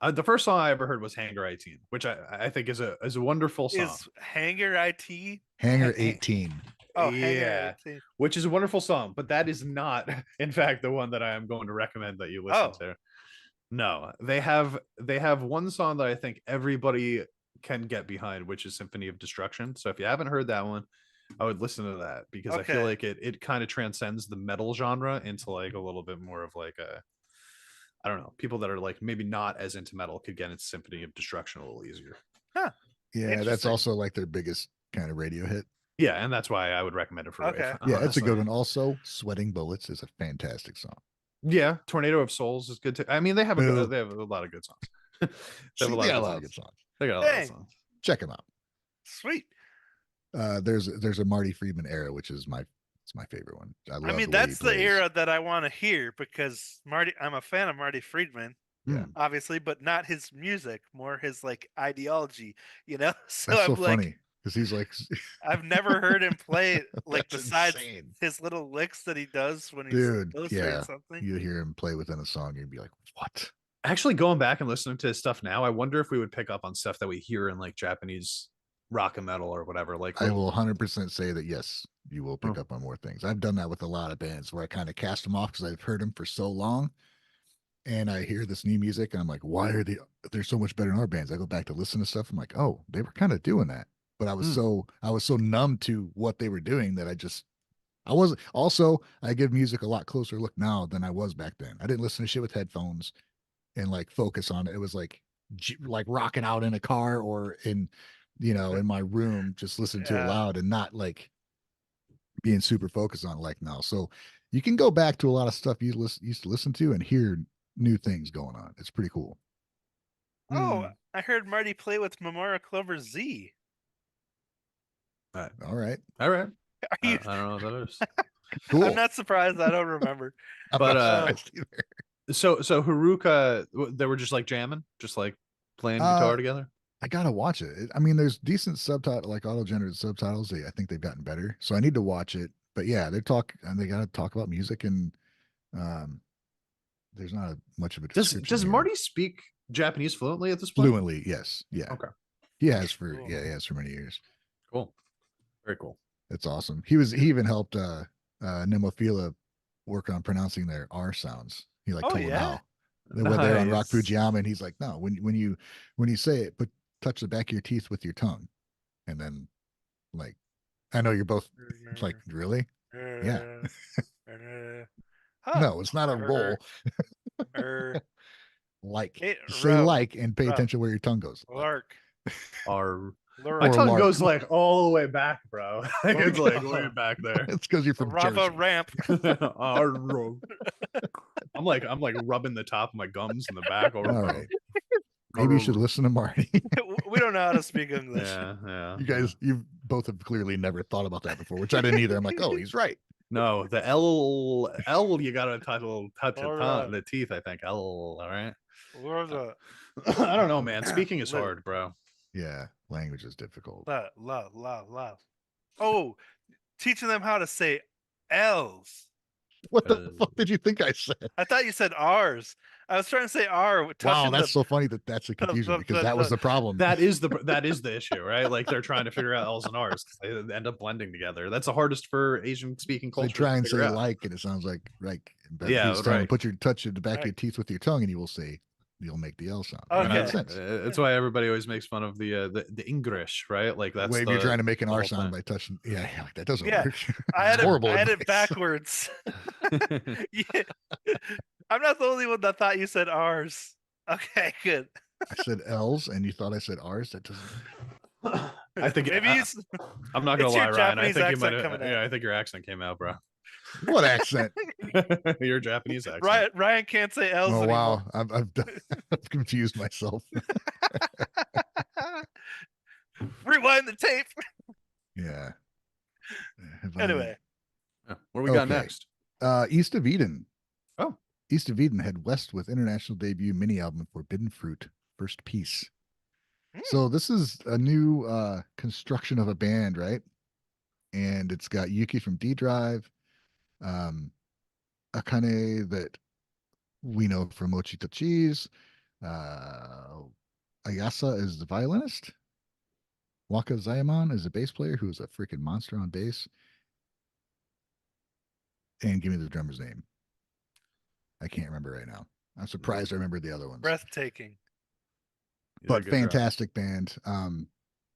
like the first song I ever heard was Hangar 18, which I think is a wonderful song. Is Hanger IT? Hangar 18. Oh, yeah, Hanger 18. which is a wonderful song, but that is not, in fact, the one that I am going to recommend that you listen to. No, they have one song that I think everybody can get behind, which is Symphony of Destruction. So if you haven't heard that one, I would listen to that because I feel like it kind of transcends the metal genre into like a little bit more of like a, I don't know, people that are like maybe not as into metal could get into Symphony of Destruction a little easier. Huh. Yeah, that's also like their biggest kind of radio hit. Yeah, and that's why I would recommend it for Okay. Rafe. Yeah, it's a good one. Also, Sweating Bullets is a fantastic song. Yeah, Tornado of Souls is good too. I mean, they have a lot of good songs. They have a lot of good songs. They got a lot of songs. Check them out. Sweet. There's a Marty Friedman era, which is my favorite one. I mean, that's the era that I want to hear because I'm a fan of Marty Friedman. Yeah, obviously, but not his music, more his like ideology, you know. So that's I'm so like, funny because he's like, I've never heard him play like besides insane. his little licks that he does when he's illustrating something. You hear him play within a song, you'd be like, what? Actually, going back and listening to his stuff now, I wonder if we would pick up on stuff that we hear in like Japanese rock and metal or whatever. Like, I will 100% say that yes, you will pick up on more things. I've done that with a lot of bands where I kind of cast them off because I've heard them for so long. And I hear this new music and I'm like, why are they're so much better than our bands? I go back to listen to stuff. I'm like, oh, they were kind of doing that. But I was so numb to what they were doing that I give music a lot closer look now than I was back then. I didn't listen to shit with headphones and like focus on it. It was like rocking out in a car or in my room, just listening to it loud and not like being super focused on it like now. So you can go back to a lot of stuff you used to listen to and hear new things going on. It's pretty cool. Oh, I heard Marty play with Memorial Clover Z. All right. I don't know what that is. Cool. I'm not surprised. I don't remember. But so Haruka, they were just like jamming, just like playing guitar together. I gotta watch it. I mean, there's decent subtitle, like auto-generated subtitles. I think they've gotten better, so I need to watch it. But yeah, they gotta talk about music, and there's not much of a description. Does Marty speak Japanese fluently at this point? Fluently, yes. Yeah. Okay. He has for many years. Cool. Very cool. That's awesome. He even helped Nemophila work on pronouncing their R sounds. He told them how. When they're on Rock Fujiyama, and he's like, no, when you say it, touch the back of your teeth with your tongue, and then like, I know you're both like, really? Yeah. No, it's not a roll. Say like and pay attention where your tongue goes. Lark. My tongue goes like all the way back, bro. It's like way back there. It's because you're from Rava Jersey. Ramp. I'm like rubbing the top of my gums in the back. All right. Maybe you should listen to Marty. We don't know how to speak English. Yeah. You both have clearly never thought about that before, which I didn't either. I'm like, oh, he's right. No, the L you gotta touch the teeth, I think. L, all right. I don't know, man. Speaking is hard, bro. Yeah, language is difficult. Love. Oh, teaching them how to say L's. What the fuck did you think I said? I thought you said R's. I was trying to say R. Wow, that's so funny that's a confusion because that was the problem. That is the issue, right? Like they're trying to figure out L's and R's because they end up blending together. That's the hardest for Asian speaking culture. They try and say like, and it sounds like but right. Touch the back of your teeth with your tongue, and you'll make the L sound. Okay. That's why everybody always makes fun of the English, right? Like that's wave you're trying to make an R sound by touching. Yeah, like that doesn't work. I had it backwards. Yeah. I'm not the only one that thought you said R's. Okay, good. I said L's, and you thought I said R's. That doesn't. I think maybe I'm not gonna lie, Ryan. I think you might. I think your accent came out, bro. What accent? Your Japanese accent. Ryan can't say L's anymore. Wow, I've confused myself. Rewind the tape. Yeah. Anyway, what do we got next? East of Eden. Oh, East of Eden head west with international debut mini album Forbidden Fruit, First Piece. So this is a new construction of a band, right? And it's got Yuki from D Drive, um, Akane that we know from Mochi to Cheese, uh, Ayasa is the violinist, Waka Zayamon is a bass player who's a freaking monster on bass, and give me the drummer's name. I can't remember right now. I'm surprised I remember the other ones. Breathtaking. But fantastic band.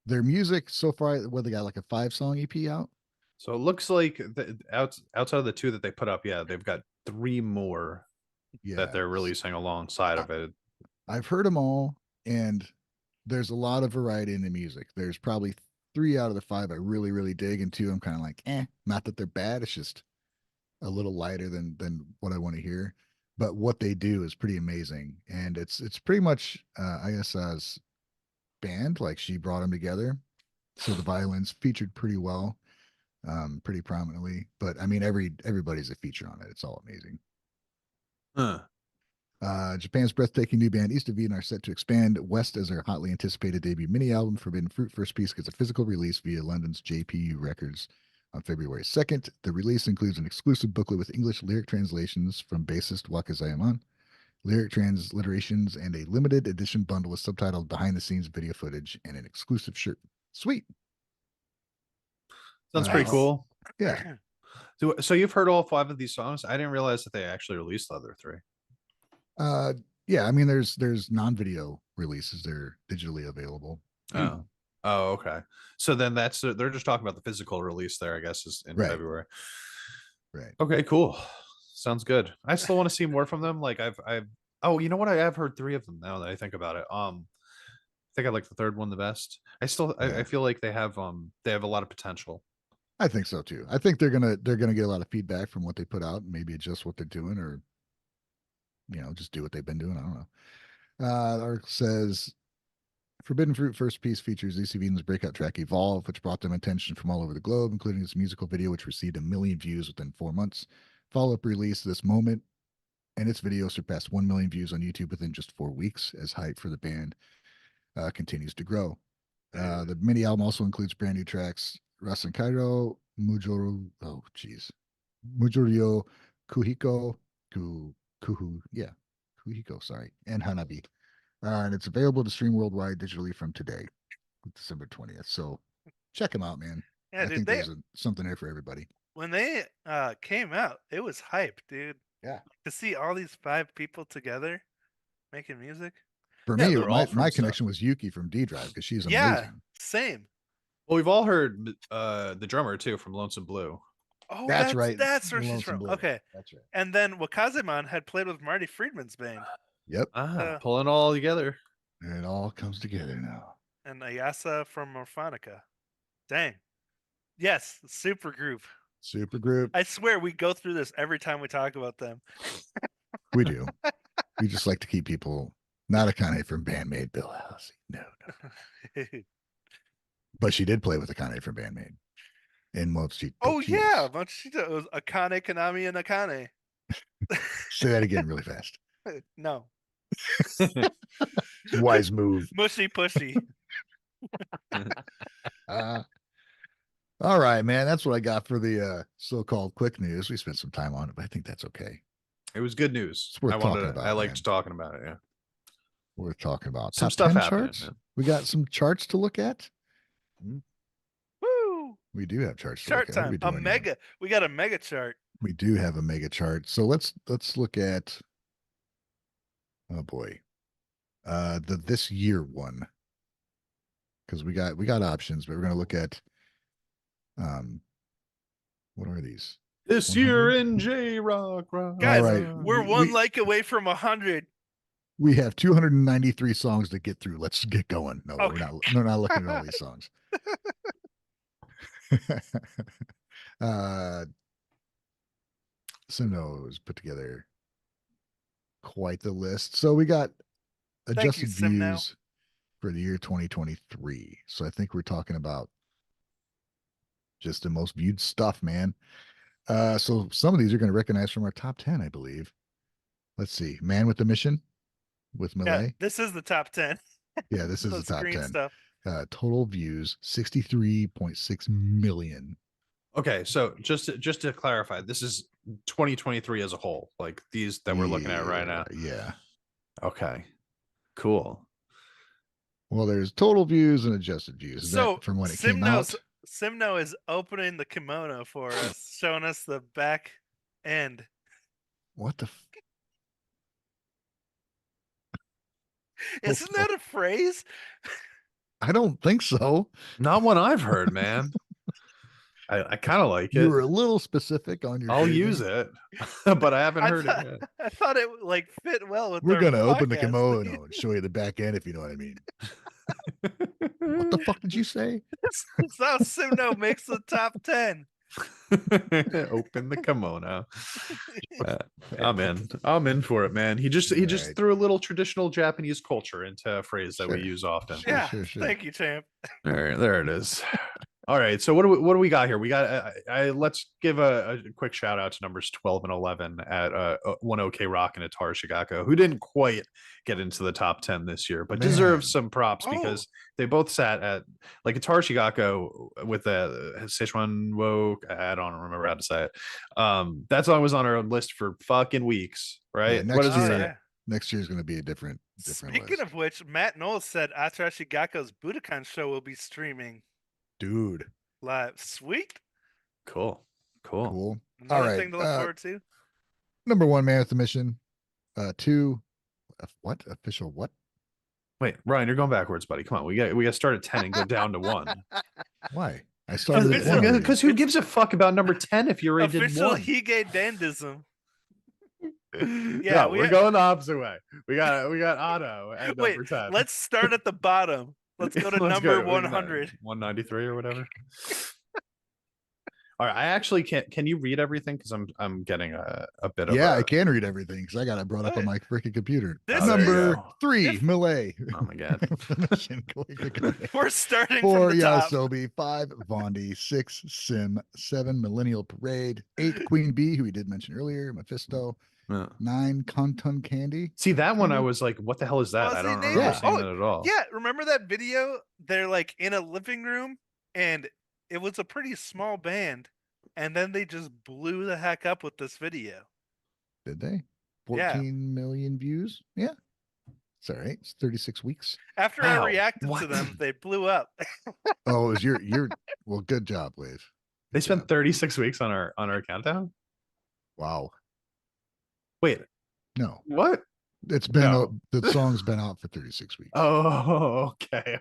Their music so far, well, they got like a 5-song EP out. So it looks like outside of the 2 that they put up, yeah, they've got 3 more that they're releasing alongside of it. I've heard them all, and there's a lot of variety in the music. There's probably 3 out of the 5 I really, really dig, and 2 I'm kind of like, not that they're bad. It's just a little lighter than what I want to hear. But what they do is pretty amazing, and it's pretty much ISI's band. Like, she brought them together, so the violins featured pretty well, pretty prominently. But I mean, everybody's a feature on it. It's all amazing. Japan's breathtaking new band East of Eden are set to expand west as their hotly anticipated debut mini album Forbidden Fruit First Piece gets a physical release via London's JPU Records on February 2nd. The release includes an exclusive booklet with English lyric translations from bassist Wakazayaman, lyric transliterations, and a limited edition bundle with subtitled behind the scenes video footage and an exclusive shirt. Sweet. Sounds pretty cool. Yeah. So you've heard all 5 of these songs? I didn't realize that they actually released the other 3. Yeah, I mean, there's non-video releases. They're digitally available. Oh, okay. So then they're just talking about the physical release there, I guess, is in February. Right. Okay, cool. Sounds good. I still want to see more from them. Like oh, you know what? I have heard 3 of them now that I think about it. I think I like the 3rd one the best. I feel like they have a lot of potential. I think so too. I think they're gonna get a lot of feedback from what they put out, and maybe adjust what they're doing, or just do what they've been doing. I don't know. The article says Forbidden Fruit First Piece features East of Eden's breakout track Evolve, which brought them attention from all over the globe, including its musical video, which received 1 million views within 4 months. Follow-up release This Moment, and its video surpassed 1 million views on YouTube within just 4 weeks, as hype for the band continues to grow. The mini album also includes brand new tracks Rasen Kairo, Mujorio Kuhiko, Kuhiko, sorry, and Hanabi. And it's available to stream worldwide digitally from today, December 20th. So check them out, man. Yeah, I think there's something there for everybody. When they came out, it was hype, dude. Yeah. To see all these 5 people together making music. For me, my connection was Yuki from D Drive because she's amazing. Yeah, same. Well, we've all heard the drummer too from Lonesome Blue. Oh, that's right. That's where she's from. Blue. Okay. That's right. And then Wakazaman had played with Marty Friedman's band. Yep. Pulling it all together. And it all comes together now. And Ayasa from Morphonica. Dang. Yes, Supergroup. I swear we go through this every time we talk about them. We do. We just like to keep people not Akane from band-maid Bill Halsey. No. But she did play with Akane from band-maid. In Mochi. Oh yeah, Mochito. It was Akane, Kanami, and Akane. Say that again really fast. No. Wise move. Mushy pushy. All right, man. That's what I got for the so-called quick news. We spent some time on it, but I think that's okay. It was good news. It's worth talking about. I liked talking about it. Yeah. Worth talking about. Some stuff charts. Man. We got some charts to look at. Woo! We do have charts. Chart time. We got a mega chart. We do have a mega chart. So let's look at. Oh boy, the this year one. Because we got options, but we're gonna look at. What are these? This 100? Year in J-Rock. Guys, we're one like away from 100. We have 293 songs to get through. Let's get going. No, okay. we're not looking at all these songs. Simno's put together quite the list. So we got adjusted views for the year 2023. So I think we're talking about just the most viewed stuff, man. So some of these you're going to recognize from our top 10, I believe. Let's see. Man with the Mission with Malay. Yeah, this is the top 10. Yeah, this is The the top screen 10. stuff. Total views 63.6 million. Okay, so just to clarify, this is 2023 as a whole, like these that we're looking at right now. Yeah. Okay, cool. Well, there's total views and adjusted views. Is So that from when it came out? Simno is opening the kimono for us, showing us the back end. What the? Isn't that a phrase? I don't think so. Not one I've heard, man. I kind of like You it. were a little specific on your. I'll phrasing. use it, but I haven't heard it yet. I thought it like fit well with We're our gonna open the podcast. kimono and show you the back end, if you know what I mean. What the fuck did you say? That's how Simno makes the top 10. Open the kimono. I'm in for it, man. He just Right. threw a little traditional Japanese culture into a phrase that we Sure. use often. Sure, Yeah, sure, sure. thank you, champ. All right, there it is. All right, so what do we got here? We got let's give a quick shout out to numbers 12 and 11 at One OK Rock and Ataru Shigako, who didn't quite get into the top 10 this year, but deserves some props because they both sat at, like, Ataru Shigako with the Szechuan Woke. I don't remember how to say it. That song was on our list for fucking weeks, right? Yeah, What does it say? Yeah. Next year's going to be a different Speaking list. of which, Matt Knowles said Ataru Shigako's Budokan show will be streaming Dude. live. Sweet. Cool. Cool. Another All right. thing to look forward to. Number 1, Man with the Mission. 2, what? Official what? Wait, Ryan, you're going backwards, buddy. Come on, we got to start at 10 and go down to 1. Why? I started at 1 already. Because who gives a fuck about number 10 if you already did Official 1? Hige Dandism. Yeah, we're going the opposite way. We got Otto at Wait, number 10. let's start at the bottom. Let's go to Let's number go 100. 193 or whatever. All right, I actually can't. Can you read everything? Because I'm getting a bit of. Yeah, I can read everything because I got it brought up on my freaking computer. This Number is- 3, Millet. Oh my god. We're starting 4, from the top. Yasobi. 5, Vondi. 6, Sim. 7, Millennial Parade. 8, Queen Bee, who we did mention earlier. Mephisto. Yeah. 9, Cotton Candy. See that one? I Kinda. was like, what the hell is that? Oh, I see, don't Nate- remember Yeah. seeing Oh, that at all. Yeah, remember that video? They're like in a living room and it was a pretty small band. And then they just blew the heck up with this video. Did they? Yeah. 14 million views. Yeah. It's all right. It's 36 weeks. After Wow. I reacted What? to them, they blew up. Oh, it was your well, good job, Wave. They Good spent job. 36 weeks on our countdown. Wow. Wait, No. what? It's been No. the song's been out for 36 weeks. Oh, okay.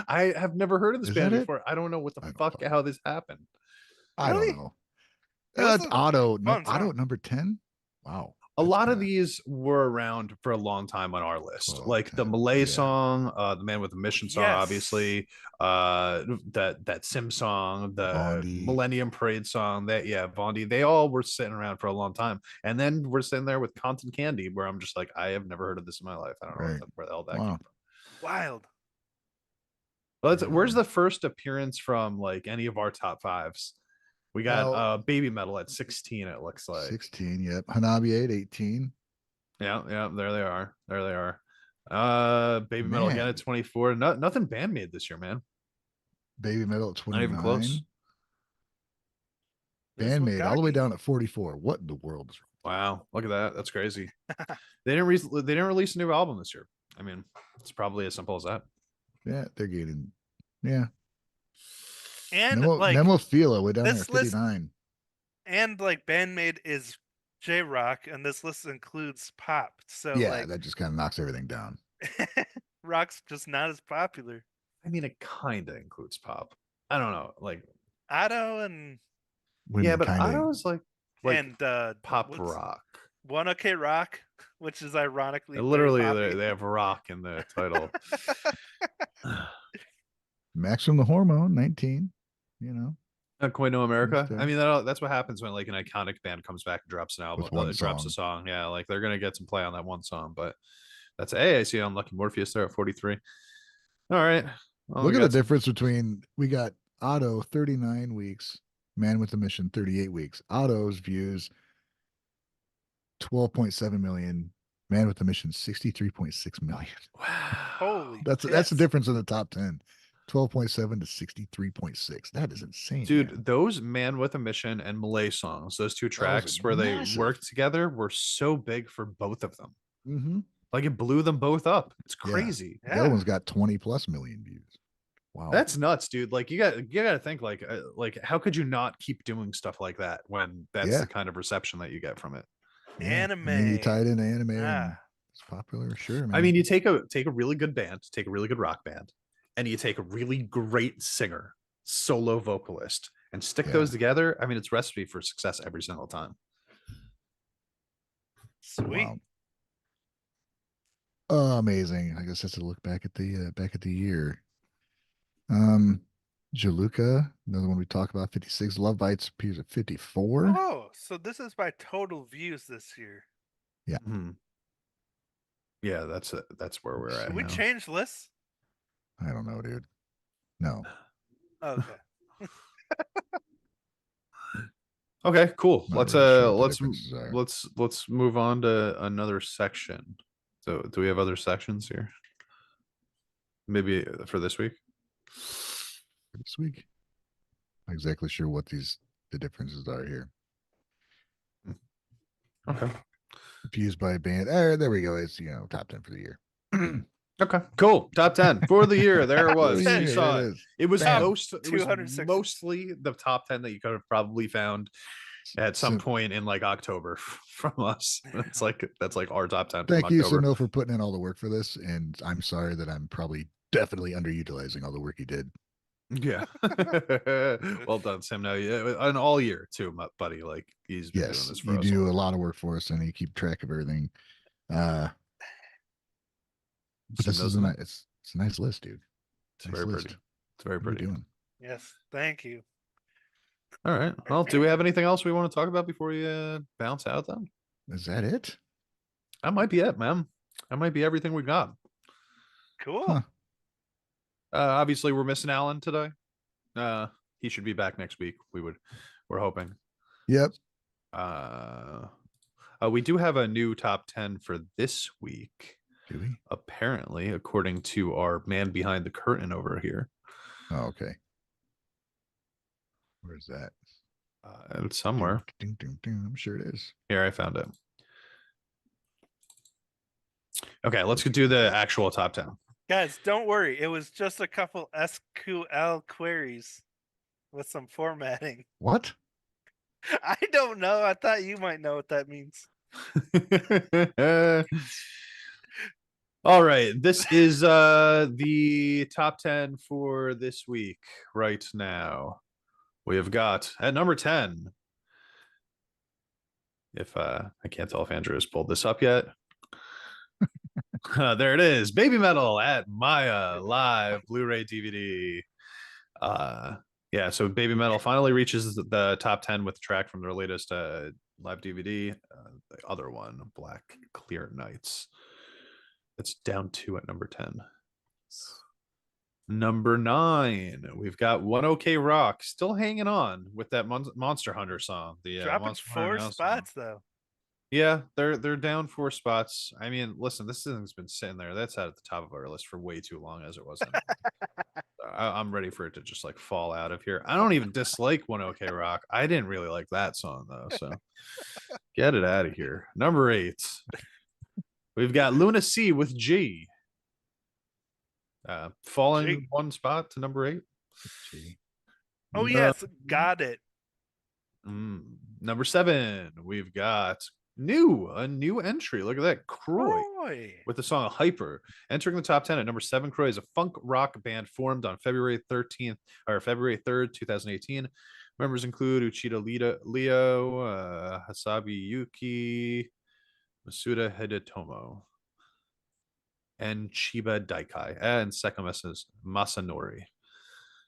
I have never heard of this Is band that it? before. I don't know what I the don't fuck know. how this happened. I Really? don't know. It was That's a Otto. No, fun Otto song. at number 10. Wow. A That's lot of kinda- these were around for a long time on our list, Oh, like the okay. Malay Yeah. song, the Man with the Mission song, Yes. obviously, that Sim song, the Bondi. Millennium Parade song, Bondi. They all were sitting around for a long time, and then we're sitting there with Cotton Candy, where I'm just like, I have never heard of this in my life. I don't know Right. where the hell that Wow. came from. Wild. Well, where's the first appearance from, like, any of our top fives? We got Well, Baby Metal at 16. It looks like 16. Yep. Hanabi at 18. Yeah, there they are. Baby Metal again Man. at 24. Nothing band-maid this year, man. Baby Metal at 29. Not even close. There's Band-maid all the way Wagakki. down at 44. What in the world is Wow, look at that. That's crazy. They didn't release a new album this year. I mean, it's probably as simple as that. Yeah, they're getting. Yeah. And Nemo, like Nemophila way down there, this list- 59. and like Band-maid is J-rock and this list includes pop. So Yeah, like that just kind of knocks everything down. rock's just not as popular. I mean, it kind of includes pop. I don't know, like Otto and When yeah, they but kinda- I was like and pop what's- rock. One OK Rock, which is ironically very Literally, poppy. they have rock in the title. Maximum the Hormone, 19. You know, Not quite know America. Understood. I mean, that's what happens when like an iconic band comes back and drops an album, With one drops a song. song. Yeah, like they're gonna get some play on that one song. But that's I see Unlucky Morpheus there at 43. All right. Well, look we at the got some- difference between we got Otto 39 weeks, Man with the Mission 38 weeks. Otto's views 12.7 million, Man with a Mission, 63.6 million. Wow. Holy That's the tits. difference in the top 10. 12.7 to 63.6. That is insane, Dude, man. those Man with a Mission and Malay songs, those two tracks are where they massive. worked together were so big for both of them. Mm-hmm. Like it blew them both up. It's Yeah. crazy. The other one's got 20 plus million views. Wow. That's nuts, dude. Like you got to think like how could you not keep doing stuff like that when that's the kind of reception that you get from it? Yeah. Anime. And then you tie it into anime and Ah. it's popular, sure, man. I mean, you take a really good band, take a really good rock band, and you take a really great singer, solo vocalist, and stick those together. I mean, it's recipe for success every single time. Sweet. Wow. Oh, amazing. I guess that's a look back at the year. Jaluka, another one we talked about, 56. Lovebites appears at 54. Oh, so this is by total views this year. Yeah. Mm-hmm. Yeah, that's where we're at. Did we change lists? I don't know, dude. No. Okay. Okay, cool. Not really sure what the differences are. Let's move on to another section. So, do we have other sections here? Maybe for this week. This week, not exactly sure what the differences are here. Okay. Views by band. There we go. It's top 10 for the year. Okay, cool. Top 10 for the year. There it was. Yeah, You saw it it. is. It was Bam. it was 260. mostly the top 10 that you could have probably found at some point in like October from us. That's like our top 10. Thank from you, October. Sunil, for putting in all the work for this. And I'm sorry that I'm probably definitely underutilizing all the work you did. Yeah. Well done, Sam. No, and all year too, my buddy. Like he's been doing this for you us. do a lot of work for us, and you keep track of everything. But this is it's a nice list, dude. It's very pretty. It's very pretty. Doing? Yes, thank you. All right. Well, do we have anything else we want to talk about before we bounce out? Then is that it? That might be it, man. That might be everything we got. Cool. Huh. Obviously, we're missing Alan today. He should be back next week. We're hoping. Yep. We do have a new top 10 for this week. Do we? Apparently, according to our man behind the curtain over here. Oh, okay. Where's that? It's somewhere. I'm sure it is. Here, I found it. Okay, let's do the actual top 10. Guys, don't worry. It was just a couple SQL queries with some formatting. What? I don't know. I thought you might know what that means. All right, this is the top 10 for this week right now. We have got at number 10. If I can't tell if Andrew has pulled this up yet. There it is. Baby Metal at Maya live Blu-ray DVD. Yeah, so Baby Metal finally reaches the top 10 with the track from their latest live DVD. The other one, Black Clear Nights. It's down 2 at number 10. Number 9, we've got One OK Rock still hanging on with that Monster Hunter song. The dropping Monster 4 Hunter spots though. Yeah, they're down 4 spots. I mean, listen, this thing's been sitting there. That's at the top of our list for way too long as it was. I'm ready for it to just like fall out of here. I don't even dislike One OK Rock. I didn't really like that song though. So get it out of here. Number 8, we've got Luna C with G. Falling G. 1 spot to number 8. G. Oh yes, got it. Number 7, we've got a new entry. Look at that, Croy with the song Hyper, entering the top 10 at number 7. Croy is a funk rock band formed on February 3rd, 2018. Members include Uchida Leo, Hasabi Yuki, Masuda Hidetomo, and Chiba Daikai, and second is Masanori.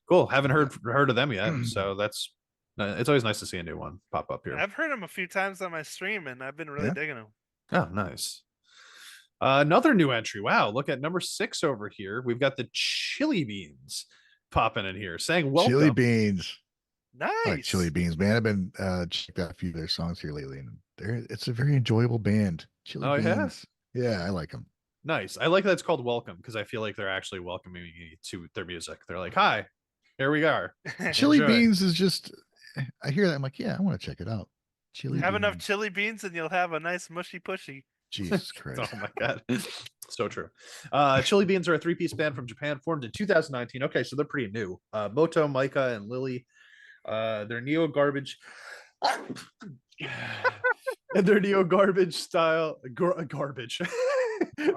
Cool. Haven't heard of them yet, so that's it's always nice to see a new one pop up here. I've heard them a few times on my stream, and I've been really digging them. Oh, nice. Another new entry. Wow, look at number 6 over here. We've got the Chili Beans popping in here, saying welcome. Chili Beans. Nice. I like Chili Beans, man. I've been checked out a few of their songs here lately, and it's a very enjoyable band. Chili Beans. Yeah? Yeah, I like them. Nice. I like that it's called Welcome because I feel like they're actually welcoming you to their music. They're like, "Hi, here we are. Chili Enjoy." beans is just. I hear that. I'm like, yeah, I want to check it out. Chili Have enough beans. chili beans and you'll have a nice mushy pushy. Jesus Oh Christ. my god, so true. Chili Beans are a three-piece band from Japan, formed in 2019. Okay, so they're pretty new. Moto, Micah, and Lily. They're neo garbage. And they're neo garbage style garbage.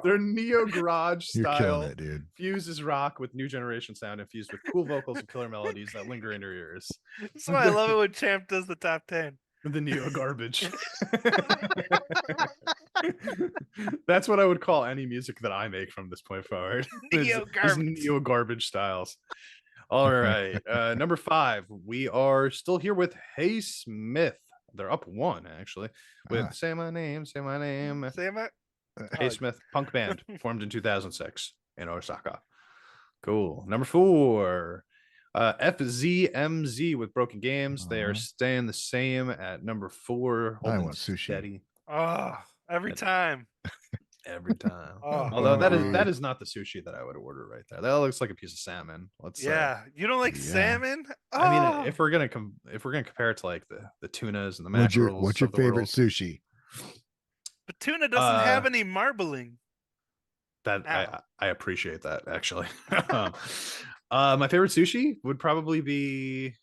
They're neo garage You're killing style it, dude. fuses rock with new generation sound infused with cool vocals and killer melodies that linger in your ears. That's why I love it when Champ does the top 10. The neo garbage. That's what I would call any music that I make from this point forward. Neo garbage. Neo garbage styles. All right. Number 5. We are still here with Hey Smith. They're up 1 actually. With Say My Name, Say My Name. Say my Hey Smith, punk band formed in 2006 in Osaka. Cool. Number 4. FZMZ with Broken Games. They are staying the same at number 4. I want sushi. Steady. Oh, every time. Every time. Oh, Although that is not the sushi that I would order right there. That looks like a piece of salmon. Let's yeah. You don't like salmon? Oh. I mean, if we're gonna compare it to like the tunas and the mackerels. What's your favorite sushi? But tuna doesn't have any marbling. That I appreciate that actually. My favorite sushi would probably be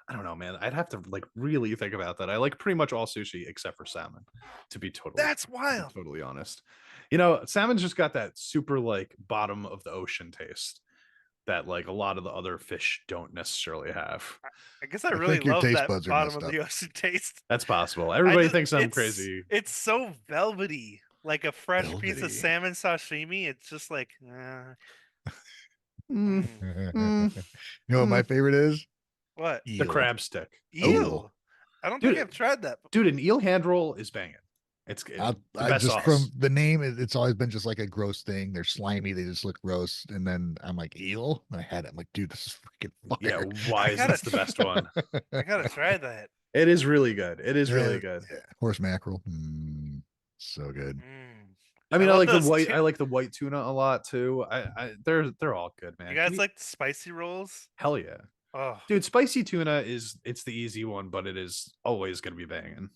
I don't know, man. I'd have to like really think about that. I like pretty much all sushi except for salmon, to be That's wild. Totally honest. You know, salmon's just got that super like bottom of the ocean taste that like a lot of the other fish don't necessarily have. I guess I really love that bottom of up. the ocean taste. That's possible. Everybody thinks I'm crazy. It's so velvety, like a fresh piece of salmon sashimi. It's just like, You know what my favorite is? What? The crab stick. Eel. I don't think I've tried that. Dude, an eel hand roll is banging. It's I just sauce. From the name, it's always been just like a gross thing. They're slimy. They just look gross. And then I'm like, eel? And I had it. I'm like, dude, this is freaking fire. Yeah, why is this the best one? I gotta try that. It is really good. It is really good. Yeah. Horse mackerel. So good. I mean, I like the white. I like the white tuna a lot too. They're all good, man. You guys like the spicy rolls? Hell yeah. Oh, dude, spicy tuna it's the easy one, but it is always gonna be banging.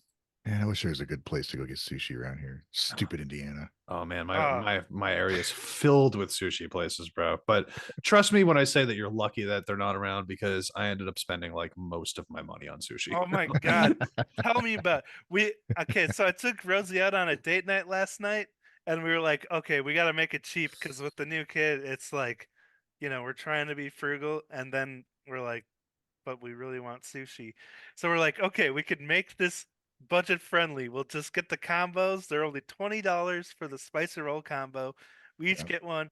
Man, I wish there was a good place to go get sushi around here. Stupid Indiana. Oh man, my area is filled with sushi places, bro. But trust me when I say that you're lucky that they're not around, because I ended up spending like most of my money on sushi. Oh my god. Tell me about so I took Rosie out on a date night last night, and we were like, okay, we gotta make it cheap, because with the new kid, it's like, you know, we're trying to be frugal, and then we're like, but we really want sushi. So we're like, okay, we could make this budget friendly. We'll just get the combos. They're only $20 for the spicy roll combo. We each get one,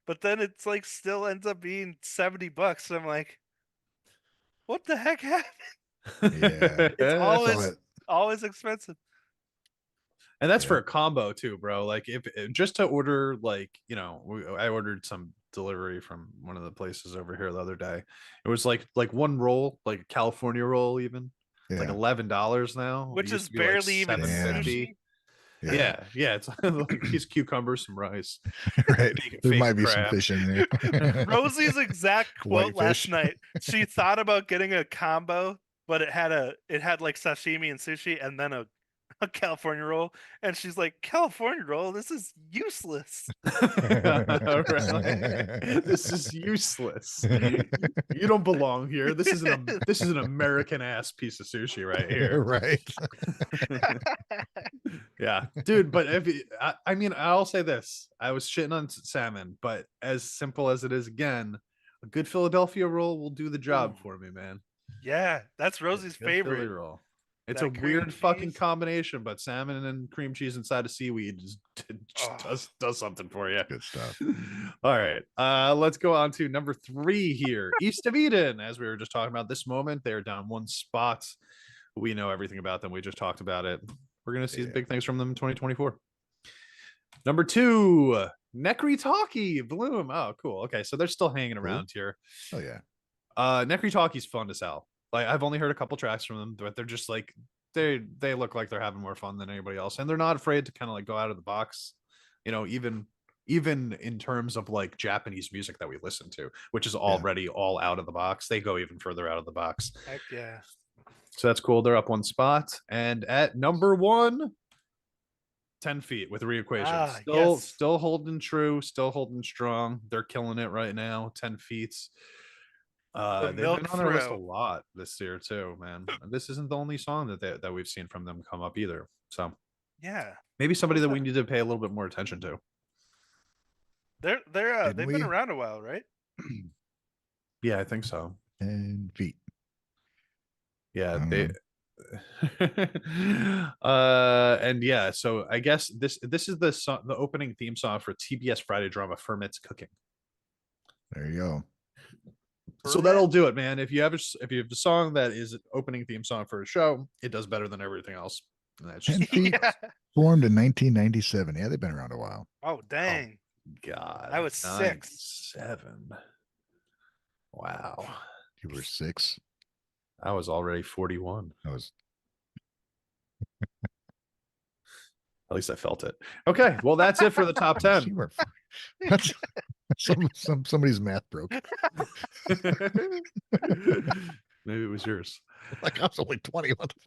but then it's like still ends up being $70. So I'm like, what the heck happened? Yeah, it's always expensive. And that's for a combo too, bro. Like if just to order, like, you know, I ordered some delivery from one of the places over here the other day. It was like one roll, like a California roll, even. It's like $11 now, which is barely like even sushi. Yeah, it's like a piece of cucumber, some rice. Right. There might be some fish in there. Rosie's exact quote last night. She thought about getting a combo, but it had like sashimi and sushi, and then a California roll, and she's like, California roll, this is useless. This is useless. You don't belong here. This is an American ass piece of sushi right here. Right. Yeah, dude. But I mean, I'll say this: I was shitting on salmon, but as simple as it is, again, a good Philadelphia roll will do the job for me, man. Yeah, that's Rosie's favorite Philly roll. It's a weird fucking combination, but salmon and cream cheese inside of seaweed just does something for you. Good stuff. All right. Let's go on to number 3 here. East of Eden. As we were just talking about this moment, they're down 1 spot. We know everything about them. We just talked about it. We're going to see big things from them in 2024. Number 2, Necri Talkie, Bloom. Oh, cool. Okay, so they're still hanging around here. Oh, yeah. Necri Talkie's fun as hell. Like, I've only heard a couple tracks from them, but they're just like, they look like they're having more fun than anybody else, and they're not afraid to kind of like go out of the box, even in terms of like Japanese music that we listen to, which is already all out of the box. They go even further out of the box. Heck yeah. So that's cool. They're up one spot. And at number 1, 10 feet with Reequation. Still holding true, still holding strong. They're killing it right now. 10 feet. They've been on their list a lot this year too, man. This isn't the only song that we've seen from them come up either. So yeah, maybe somebody that we need to pay a little bit more attention to. They've been around a while, right? Yeah, I think so. 10 feet. Yeah, they and yeah, so I guess this is the song, the opening theme song for TBS Friday drama Ferment's Cooking. There you go. So that'll do it, man. If you have a song that is an opening theme song for a show, it does better than everything else. And that's 10 feet formed in 1997. Yeah, they've been around a while. Oh dang. Oh, God. I was 6. 7. Wow. You were 6. I was already 41. I was. At least I felt it. Okay, well that's it for the top 10. That's somebody's math broke. Maybe it was yours. Like I was only 20. What the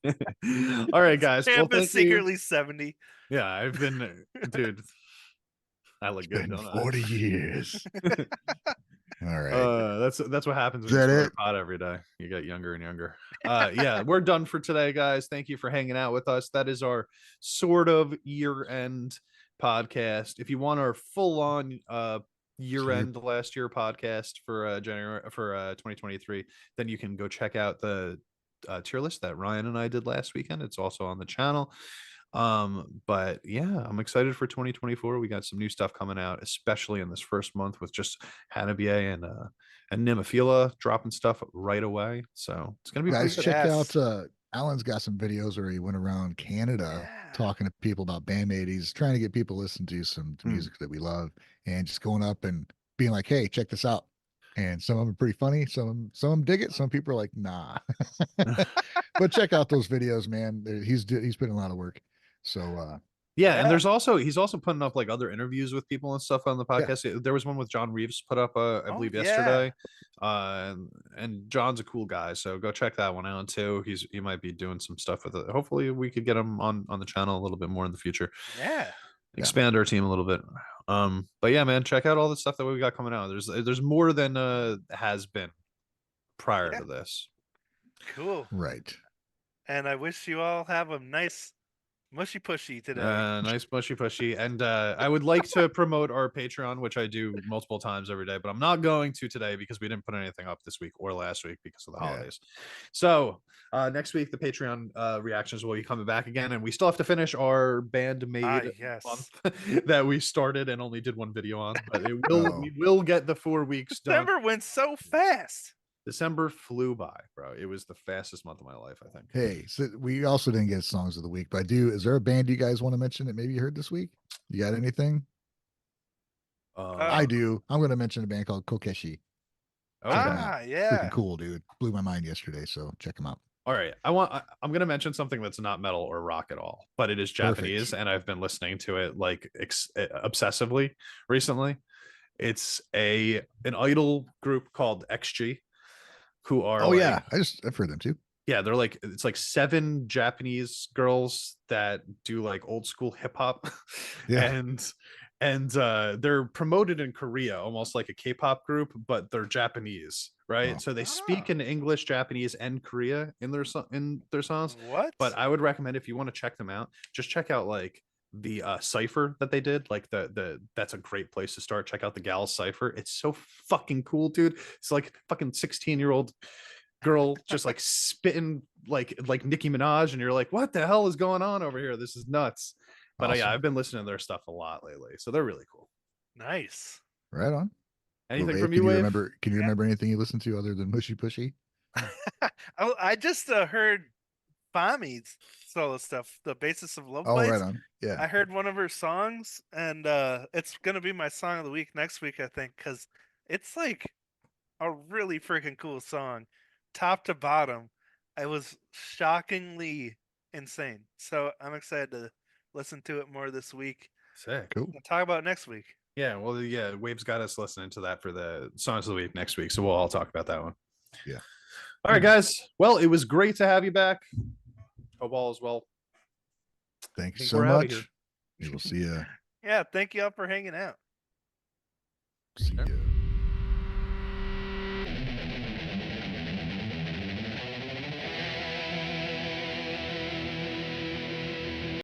fuck? All right, guys. I've been secretly 70. Yeah, I've been, dude. I look good. Been 40 years. All right. That's what happens when you smoke pot every day. You get younger and younger. Yeah, we're done for today, guys. Thank you for hanging out with us. That is our sort of year-end podcast. If you want our full-on year-end last year podcast for January for 2023, then you can go check out the tier list that Ryan and I did last weekend. It's also on the channel. But yeah, I'm excited for 2024. We got some new stuff coming out, especially in this first month with just Hanabier and Nymphila dropping stuff right away. So it's gonna be guys. Check out Alan's got some videos where he went around Canada talking to people about band-maid. He's trying to get people to listen to some music that we love and just going up and being like, hey, check this out. And some of them are pretty funny. Some of them dig it. Some people are like, nah. But check out those videos, man. He's putting a lot of work. So yeah, and he's also putting up like other interviews with people and stuff on the podcast. There was one with John Reeves put up I believe yesterday. And John's a cool guy, so go check that one out too. He might be doing some stuff with it. Hopefully we could get him on the channel a little bit more in the future. Expand our team a little bit. But yeah, man, check out all the stuff that we got coming out. There's more than has been prior to this. Cool. Right. And I wish you all have a nice mushy pushy today. Nice mushy pushy. And I would like to promote our Patreon, which I do multiple times every day, but I'm not going to today because we didn't put anything up this week or last week because of the holidays. So next week the Patreon reactions will be coming back again, and we still have to finish our band-maid month that we started and only did one video on, but it will we will get the 4 weeks done. December went so fast. December flew by, bro. It was the fastest month of my life, I think. Hey, so we also didn't get songs of the week, but is there a band you guys want to mention that maybe you heard this week? You got anything? I do. I'm going to mention a band called Kokeshi. Yeah. Freaking cool, dude. Blew my mind yesterday, so check them out. All right. I'm going to mention something that's not metal or rock at all, but it is Japanese, and I've been listening to it like obsessively recently. It's an idol group called XG. Who are I've heard them too. Yeah, they're like, it's like 7 Japanese girls that do like old school hip hop. and they're promoted in Korea almost like a K-pop group, but they're Japanese, right? So they speak in English, Japanese, and Korea in their songs. But I would recommend, if you want to check them out, just check out like the cipher that they did. Like that's a great place to start. Check out the gal cipher. It's so fucking cool, dude. It's like fucking 16-year-old girl just like spitting like Nicki Minaj, and you're like, what the hell is going on over here? This is nuts. But yeah, I've been listening to their stuff a lot lately, so they're really cool. Nice. Right on. Anything from you, Wave? Can you remember anything you listened to other than Mushy Pushy? I just heard Fami's solo stuff, the basis of Lovebites. Oh, right on. Yeah. I heard one of her songs, and it's gonna be my song of the week next week, I think, because it's like a really freaking cool song. top to bottom, it was shockingly insane. So I'm excited to listen to it more this week. Sick. Cool. We'll talk about it next week. Yeah, well, yeah, Wave's got us listening to that for the songs of the week next week, so we'll all talk about that one. Yeah. All right, guys. Well, it was great to have you back. Hope all is well. Thanks think so we're outta here. much. We will see you. Yeah, thank you all for hanging out. See you.